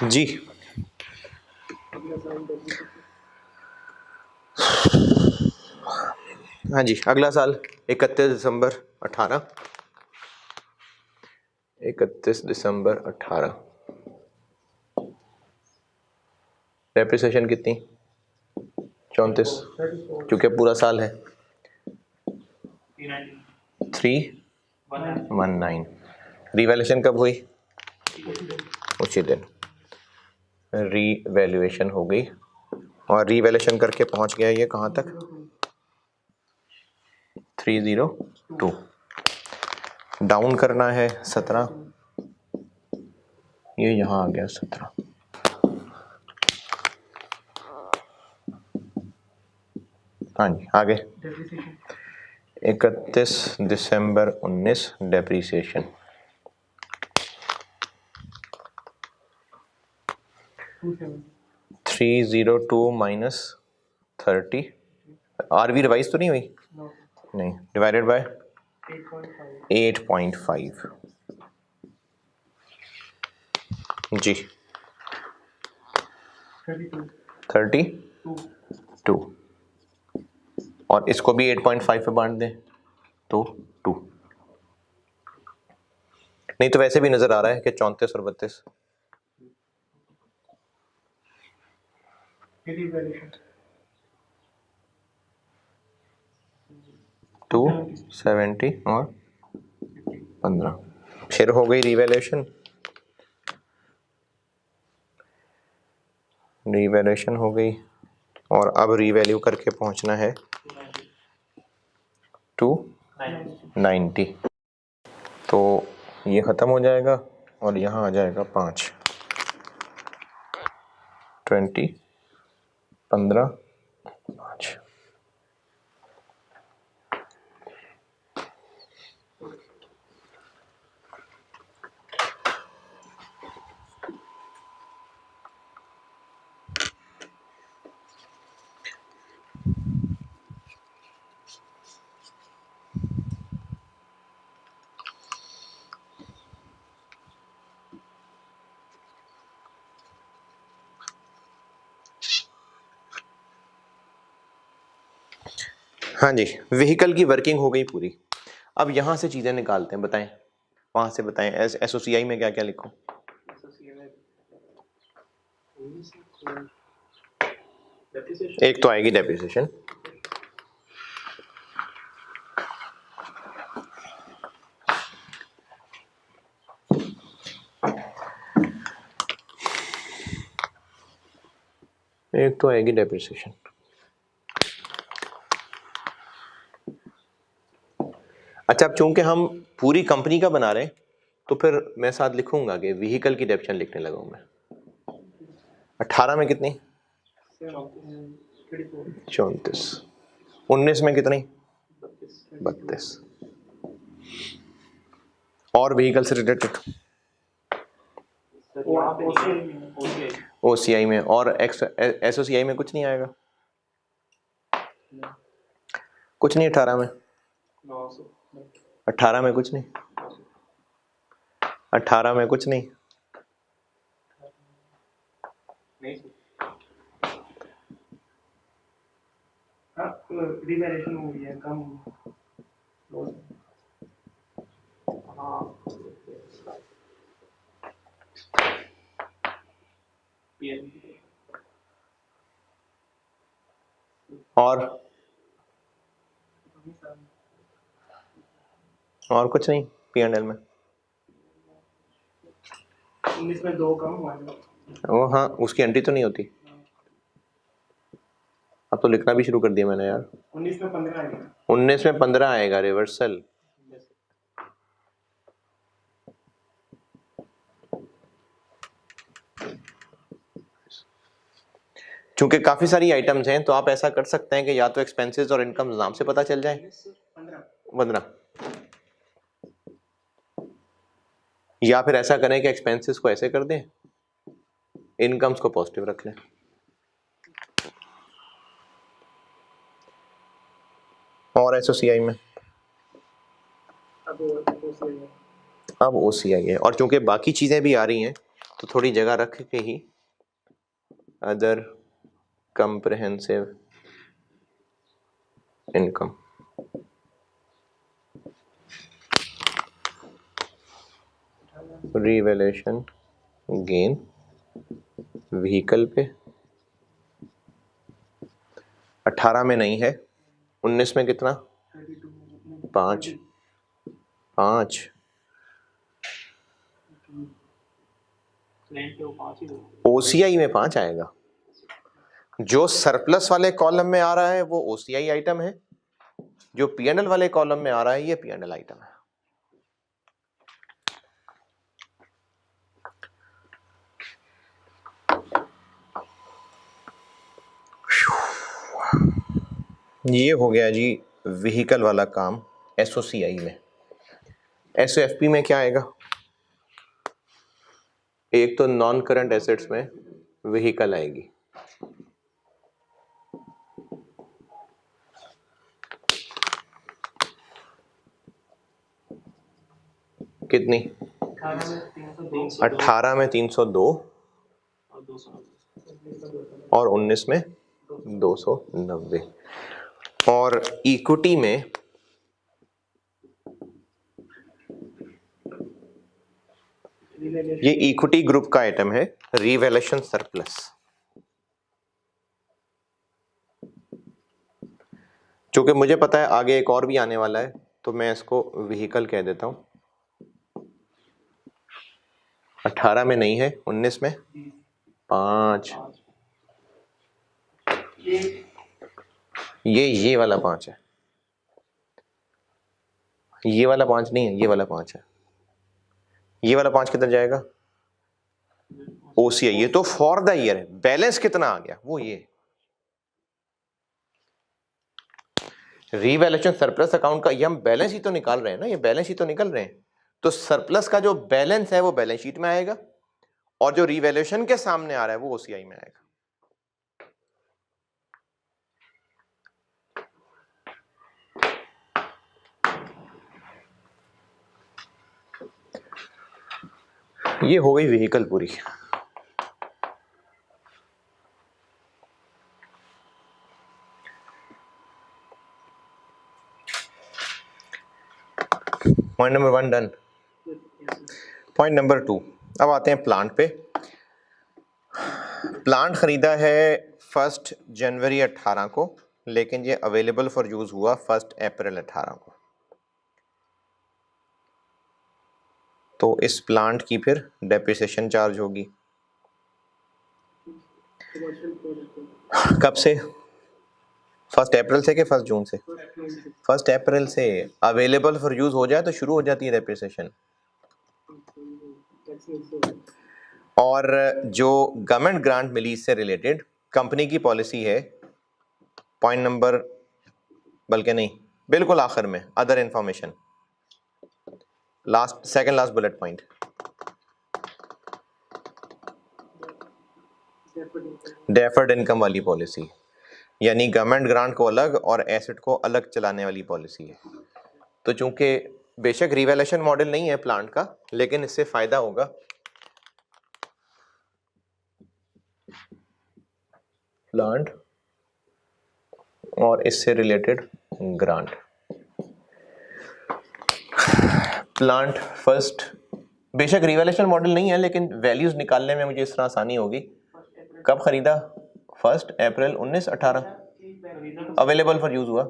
जी हाँ जी, अगला साल 31 दिसंबर 18 31 दिसंबर 18। डेप्रिसिएशन कितनी? 34, क्योंकि पूरा साल है। 319। रिवैल्यूएशन कब हुई? उसी दिन रीवैल्यूएशन हो गई और रीवैल्यूएशन करके पहुंच गया ये कहाँ तक? 302। डाउन करना है 17, ये यहाँ आ गया 17। हाँ जी आगे। डेप्रिसिएशन 31 दिसंबर 19 depreciation 302 minus 30 R V revise तो नहीं हुई? नहीं, डिवाइडेड बाय 8.5 जी 32 और इसको भी 8.5 पे बांट दें तो 2। नहीं तो वैसे भी नजर आ रहा है कि 34 और 32 270 और 15 फिर हो गई रिवैल्यूएशन। रिवैल्यूएशन हो गई और अब रीवैल्यू करके पहुंचना है 290। तो ये ख़त्म हो जाएगा और यहाँ आ जाएगा 5 20 15 5। हाँ जी, व्हीकल की वर्किंग हो गई पूरी। अब यहाँ से चीज़ें निकालते हैं, बताएं वहाँ से बताएं। एसओसीआई में क्या क्या लिखूं? एक तो आएगी डेप्रिसिएशन, एक तो आएगी डेप्रिसिएशन। अच्छा, अब चूंकि हम पूरी कंपनी का बना रहे हैं तो फिर मैं साथ लिखूंगा कि व्हीकल की डेप्शन लिखने लगा हूं मैं। 18 में कितनी? 34। 19 में कितनी? 32। और व्हीकल से रिलेटेड ओसीआई में और एसओसीआई में कुछ नहीं आएगा, कुछ नहीं। 18 में 18 में कुछ नहीं, 18 में कुछ नहीं। रिवैल्यूएशन हो गया कम। और कुछ नहीं P&L में। 19 में 2 कम हुआ है। वो हाँ, उसकी एंट्री तो नहीं होती। अब तो लिखना भी शुरू कर दिया मैंने यार। 19 में 15 आएगा। 19 में 15 आएगा रिवर्सल। चूंकि काफी सारी आइटम्स हैं तो आप ऐसा कर सकते हैं कि या तो एक्सपेंसेस और इनकम नाम से पता चल जाए 15, या फिर ऐसा करें कि एक्सपेंसेस को ऐसे कर दें, इनकम्स को पॉजिटिव रख लें। और एसओसीआई में अब ओसीआई है, और चूंकि बाकी चीजें भी आ रही हैं तो थोड़ी जगह रख के ही other comprehensive income revaluation gain vehicle पे 18 में नहीं है, 19 में कितना? 5 ओसीआई में 5 आएगा। जो सरप्लस वाले कॉलम में आ रहा है वो ओसीआई आइटम है, जो पीएनएल वाले कॉलम में आ रहा है ये पीएनएल आइटम है। ये हो गया जी व्हीकल वाला काम एसओसीआई में। एसओएफपी में क्या आएगा? एक तो नॉन करंट एसेट्स में व्हीकल आएगी, कितनी? 18 में 302 और 19 में 290। और इक्विटी में ये इक्विटी ग्रुप का आइटम है रिवैल्यूएशन सरप्लस। क्योंकि मुझे पता है आगे एक और भी आने वाला है तो मैं इसको व्हीकल कह देता हूं। 18 में नहीं है, 19 में 5, ये वाला 5 है, ये वाला 5 नहीं है, ये वाला 5 है। ये वाला 5 किधर जाएगा? ओसीआई। ये तो फॉर द ईयर है। बैलेंस कितना आ गया वो ये रिवैल्यूएशन सरप्लस अकाउंट का, ये हम बैलेंस ही तो निकाल रहे हैं ना, ये बैलेंस ही तो निकल रहे हैं। तो सरप्लस का जो बैलेंस है वो बैलेंस शीट में आएगा और जो रिवैल्यूएशन के सामने आ रहा है वो ओसीआई में आएगा। ये हो गई व्हीकल पूरी। Point number 1 done. Point number 2, अब आते हैं प्लांट पे। प्लांट खरीदा है 1 जनवरी 18 को, लेकिन ये अवेलेबल फॉर यूज हुआ 1 अप्रैल 18 को। तो इस प्लांट की फिर डेप्रिसिएशन चार्ज होगी कब से? 1 अप्रैल से कि 1 जून से? 1 अप्रैल से। अवेलेबल फॉर यूज हो जाए तो शुरू हो जाती है डेप्रिसिएशन। और जो गवर्नमेंट ग्रांट मिली इससे रिलेटेड कंपनी की पॉलिसी है, पॉइंट नंबर, बल्कि नहीं बिल्कुल आखिर में, other information, last second last bullet point, deferred income वाली पॉलिसी, यानी गवर्नमेंट ग्रांट को अलग और एसेट को अलग चलाने वाली पॉलिसी है। तो चूंकि बेशक रिवैल्यूएशन मॉडल नहीं है प्लांट का, लेकिन इससे फायदा होगा। प्लांट और इससे रिलेटेड ग्रांट। प्लांट फर्स्ट, बेशक रिवैल्यूएशन मॉडल नहीं है लेकिन वैल्यूज निकालने में मुझे इस तरह आसानी होगी। कब खरीदा? 1 अप्रैल 1918। अवेलेबल फॉर यूज हुआ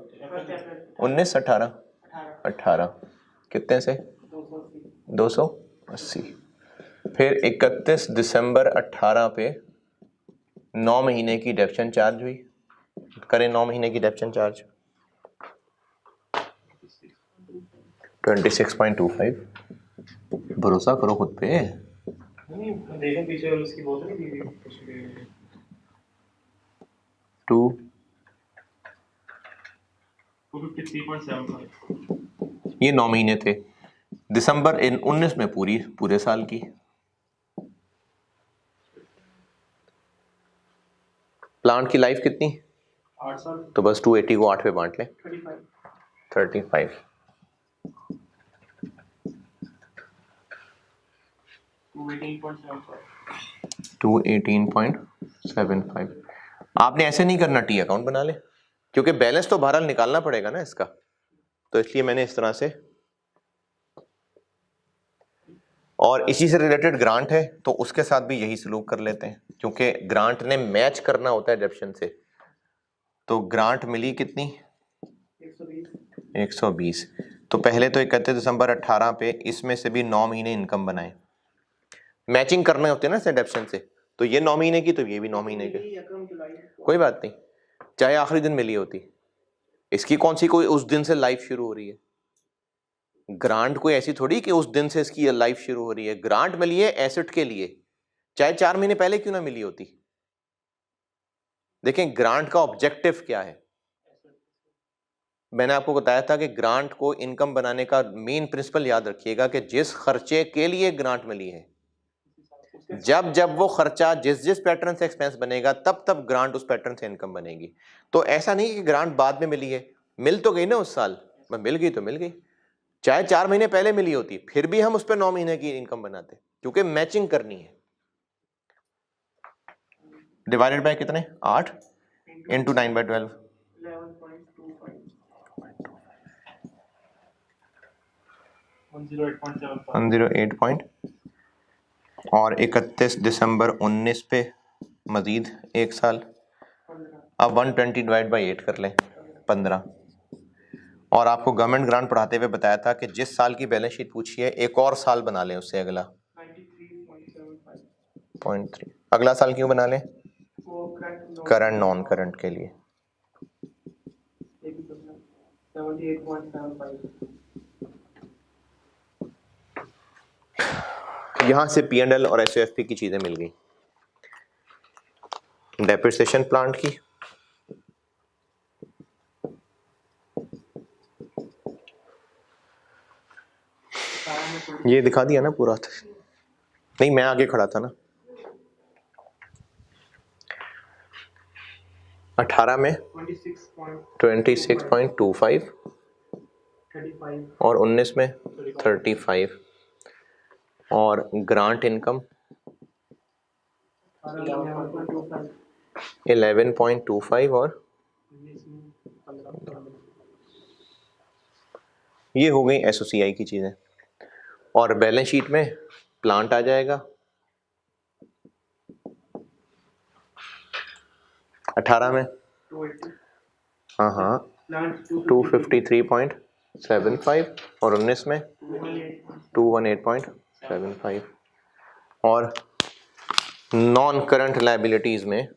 1918 कितने से? 280। फिर 31 दिसंबर 18 पे 9 महीने की डेप्शन चार्ज हुई। करें 9 महीने की डेप्शन चार्ज 26.25। भरोसा करो खुद पे। नहीं देखो पीछे उसकी बोतल ही दी कुछ भी 253.75। ये 9 महीने थे। दिसंबर 19 में पूरे साल की। प्लांट की लाइफ कितनी? 8 साल। तो बस 280 को 8 पे बांट लें। 35। 218.75। आपने ऐसे नहीं करना, टी अकाउंट बना ले, क्योंकि बैलेंस तो बहरहाल निकालना पड़ेगा ना इसका, तो इसलिए मैंने इस तरह से। और इसी से रिलेटेड ग्रांट है तो उसके साथ भी यही सलूक कर लेते हैं, क्योंकि ग्रांट ने मैच करना होता है डेप्शन से। तो ग्रांट मिली कितनी? 120। तो पहले तो 31 दिसंबर 18 पे इसमें से भी 9 महीने इनकम बनाए, मैचिंग करने होते हैं ना इसे डेप्शन से। तो ये 9 महीने की, तो ये भी 9 महीने के, कोई बात नहीं, चाहे आखिरी दिन मिली होती। इसकी कौन सी कोई उस दिन से लाइफ शुरू हो रही है? ग्रांट कोई ऐसी थोड़ी कि उस दिन से इसकी लाइफ शुरू हो रही है। ग्रांट मिली है एसेट के लिए, चाहे 4 महीने पहले क्यों ना मिली होती। देखें ग्रांट का ऑब्जेक्टिव क्या है? मैंने आपको बताया था कि ग्रांट को इनकम बनाने का मेन प्रिंसिपल याद रखिएगा कि जिस खर्चे के लिए ग्रांट मिली है, जब जब वो खर्चा जिस जिस पैटर्न से एक्सपेंस बनेगा तब तब ग्रांट उस पैटर्न से इनकम बनेगी। तो ऐसा नहीं कि ग्रांट बाद में मिली है, मिल तो गई ना उस साल, मिल गई तो मिल गई, चाहे 4 महीने पहले मिली होती फिर भी हम उस पर 9 महीने की इनकम बनाते, क्योंकि मैचिंग करनी है। डिवाइडेड बाय कितने, 8 इंटू 9/12, 108 पॉइंट, और 31 दिसंबर 19 पे मजीद एक साल। अब 120 डिवाइड बाई 8 कर लें, 15। और आपको गवर्नमेंट ग्रांट पढ़ाते हुए बताया था कि जिस साल की बैलेंस शीट पूछी है एक और साल बना लें उससे अगला 0.3। अगला साल क्यों बना लें, करंट नॉन करंट के लिए। 78.75। यहां से P&L और SOFP की चीजें मिल गई। डेप्रिसिएशन प्लांट की, ये दिखा दिया ना पूरा था। नहीं, मैं आगे खड़ा था ना। 18 में 26.25 और 19 में 35, और ग्रांट इनकम 11.25 और ये हो गई SOCI की चीजें। और बैलेंस शीट में प्लांट आ जाएगा 18 में, हाँ 253.75 और 19 में 218.75। और नॉन करंट लायबिलिटीज में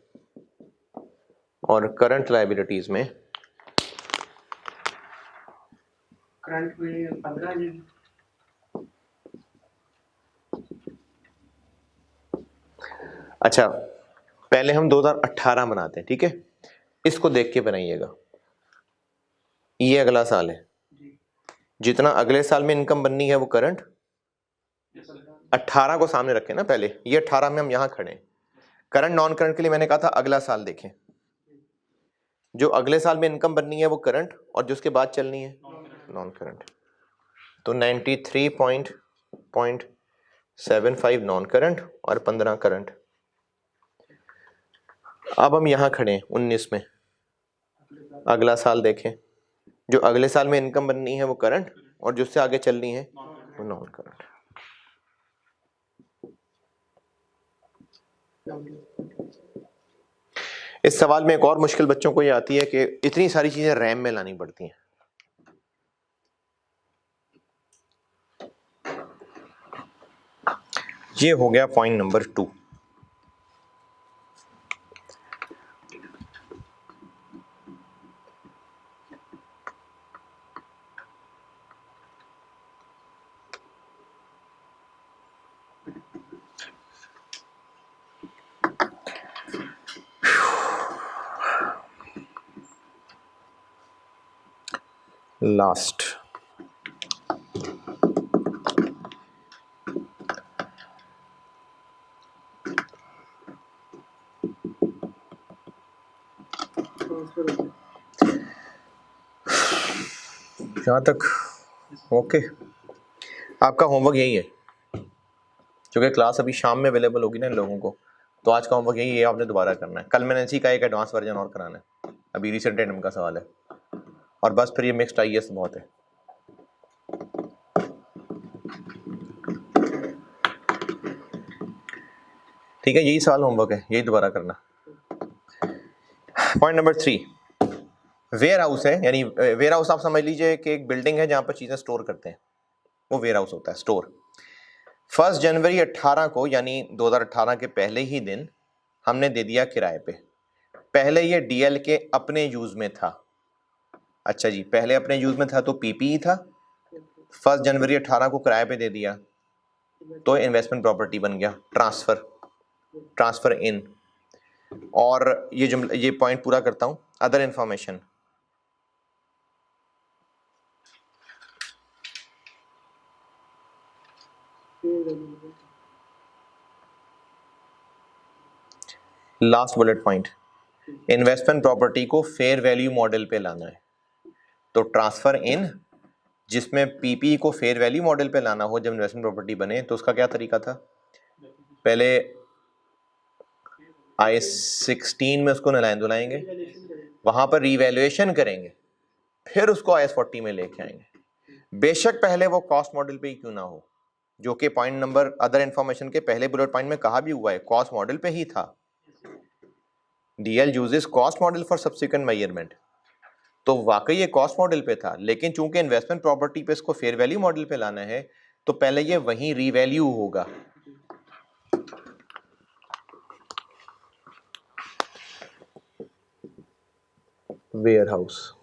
और करंट लायबिलिटीज में करंट में 15 जी। अच्छा, पहले हम 2018 बनाते हैं, ठीक है, इसको देख के बनाइएगा। ये अगला साल है, जितना अगले साल में इनकम बननी है वो करंट 18 को सामने रखें ना पहले, ये 18 में हम यहां खड़े हैं। करंट नॉन करंट के लिए मैंने कहा था अगला साल देखें, जो अगले साल में इनकम बननी है वो करंट, और जो उसके बाद चलनी है नॉन करंट। तो 93.75 नॉन करंट और 15 करंट। अब हम यहां खड़े हैं 19 में, अगला साल देखें, जो अगले साल में इनकम बननी है वो करंट, और जिससे आगे चलनी है वो नॉन करंट। इस सवाल में एक और मुश्किल बच्चों को ये आती है कि इतनी सारी चीजें रैम में लानी पड़ती हैं। ये हो गया पॉइंट नंबर 2। लास्ट यहाँ तक ओके। आपका होमवर्क यही है, क्योंकि क्लास अभी शाम में अवेलेबल होगी ना इन लोगों को, तो आज का होमवर्क यही है, आपने दोबारा करना है। कल मैंने इसी का एक एडवांस वर्जन और कराना है, अभी रिसेंट एडम का सवाल है, और बस फिर ये मिक्स्ड IAS बहुत है। ठीक है, यही सवाल होमवर्क है, यही दोबारा करना। पॉइंट नंबर 3, वेयर हाउस है, यानी वेयर हाउस आप समझ लीजिए कि एक बिल्डिंग है जहां पर चीजें स्टोर करते हैं, वो वेयर हाउस होता है, स्टोर। 1 जनवरी 18 को, यानी 2018 के पहले ही दिन हमने दे दिया किराए पे। पहले ये DL के अपने यूज में था। अच्छा जी, पहले अपने यूज में था तो PPE था। 1 जनवरी 18 को किराए पे दे दिया तो इन्वेस्टमेंट प्रॉपर्टी बन गया, ट्रांसफर इन। और ये पॉइंट पूरा करता हूं, other information, last bullet point, investment property को फेयर वैल्यू मॉडल पे लाना है। तो ट्रांसफर इन, जिसमें पीपी को फेयर वैल्यू मॉडल पे लाना हो जब इन्वेस्टमेंट प्रॉपर्टी बने, तो उसका क्या तरीका था? पहले IAS 16 में उसको नलायन दुलाएंगे, वहां पर रिवैल्यूएशन करेंगे, फिर उसको IAS 40 में लेके आएंगे। बेशक पहले वो कॉस्ट मॉडल पे ही क्यों ना हो, जो कि पॉइंट नंबर अदर इंफॉर्मेशन के पहले बुलेट पॉइंट में कहा भी हुआ है, कॉस्ट मॉडल पे ही था। DL uses cost model for subsequent measurement, तो वाकई ये कॉस्ट मॉडल पे था, लेकिन चूंकि इन्वेस्टमेंट प्रॉपर्टी पे इसको फेयर वैल्यू मॉडल पे लाना है, तो पहले ये वहीं रीवैल्यू होगा। वेयरहाउस,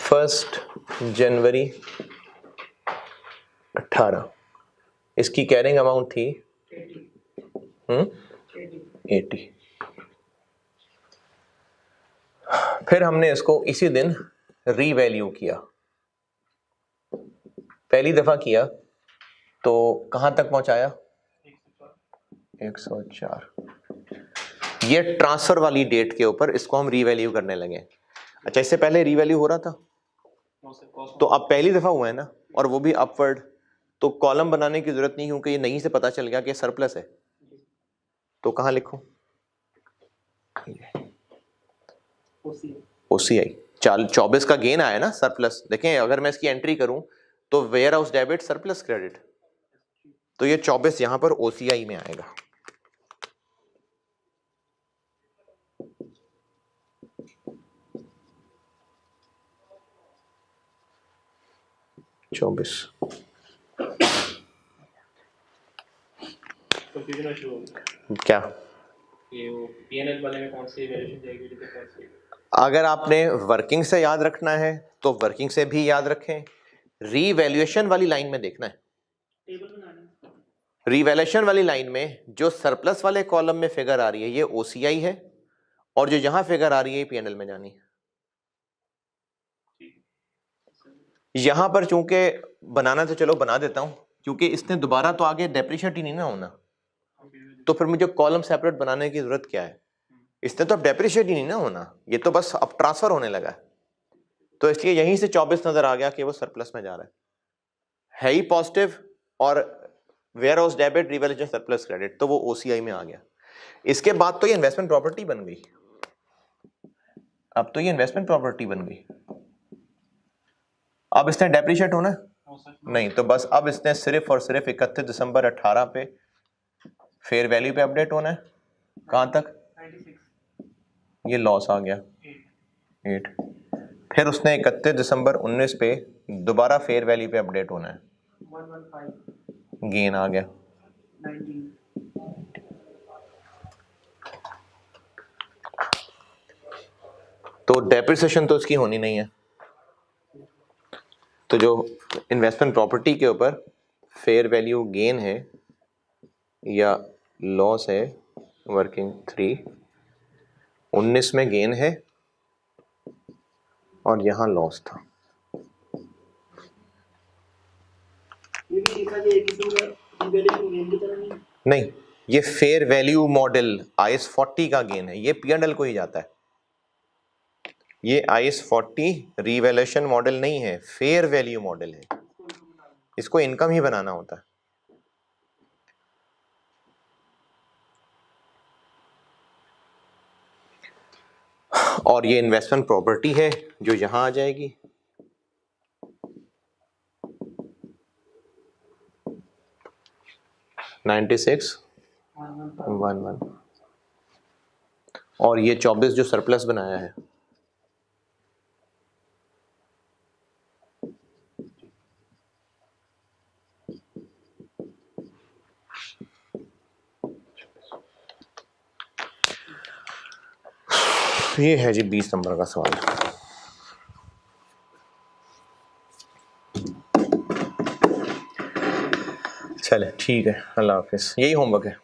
फर्स्ट जनवरी 18, इसकी कैरिंग अमाउंट थी 80। फिर हमने इसको इसी दिन रीवैल्यू किया, पहली दफा किया तो कहां तक पहुंचाया? 104। ये ट्रांसफर वाली डेट के ऊपर इसको हम रीवैल्यू करने लगे। अच्छा, इससे पहले रीवैल्यू हो रहा था, तो अब पहली दफा हुआ है ना, और वो भी अपवर्ड, तो कॉलम बनाने की जरूरत नहीं, क्योंकि ये नहीं से पता चल गया कि सरप्लस है। तो कहां लिखूं? OCI 24 का गेन आया ना, सरप्लस। देखें, अगर मैं इसकी एंट्री करूं तो warehouse debit surplus credit, तो ये 24 यहां पर OCI में आएगा। क्या ये वो P&L वाले में कौन सी वैल्यूएशन जाएगी, कौन सी? अगर आपने वर्किंग से याद रखना है तो वर्किंग से भी याद रखें, रीवैल्यूएशन वाली लाइन में देखना है। रीवैल्यूएशन वाली लाइन में जो सरप्लस वाले कॉलम में फिगर आ रही है ये OCI है, और जो यहां फिगर आ रही है P&L में जानी है। यहां पर चूंकि बनाना तो चलो बना देता हूं, क्योंकि इसने दोबारा तो आगे डेप्रिशिएट ही नहीं ना होना, तो फिर मुझे कॉलम सेपरेट बनाने की जरूरत क्या है? इसने तो अब डेप्रिशिएट ही नहीं ना होना, ये तो बस अब ट्रांसफर होने लगा है। तो इसलिए यहीं से 24 नजर आ गया कि वो सरप्लस में जा रहा है ही पॉजिटिव, और warehouse debit revaluation surplus credit, तो वो OCI में आ गया। इसके बाद तो ये इन्वेस्टमेंट प्रॉपर्टी बन गई। अब तो ये इन्वेस्टमेंट प्रॉपर्टी बन गई। अब इसने डेप्रिशिएट होना नहीं, तो बस अब इसने सिर्फ और सिर्फ 31 दिसंबर 18 पे फेयर वैल्यू पे अपडेट होना है। कहां तक? 96। ये लॉस आ गया 8। फिर उसने 31 दिसंबर 19 पे दोबारा फेयर वैल्यू पे अपडेट होना है, 115। गेन आ गया 19। तो डेप्रिसिएशन तो उसकी होनी नहीं है। तो जो इन्वेस्टमेंट प्रॉपर्टी के ऊपर फेयर वैल्यू गेन है या लॉस है, वर्किंग 3, 19 में गेन है और यहां लॉस था। ये भी लिखा जाए किसी में रिवैल्यूएशन गेन की तरह नहीं, ये फेयर वैल्यू मॉडल IAS 40 का गेन है, ये P&L को ही जाता है। ये IAS 40 रिवैल्यूएशन मॉडल नहीं है, फेयर वैल्यू मॉडल है, इसको इनकम ही बनाना होता है। और ये इन्वेस्टमेंट प्रॉपर्टी है जो यहां आ जाएगी। $96,111 और ये 24 जो सरप्लस बनाया है, ये है जी 20 नंबर का सवाल। चले ठीक है, अल्लाह हाफिज। यही होमवर्क है।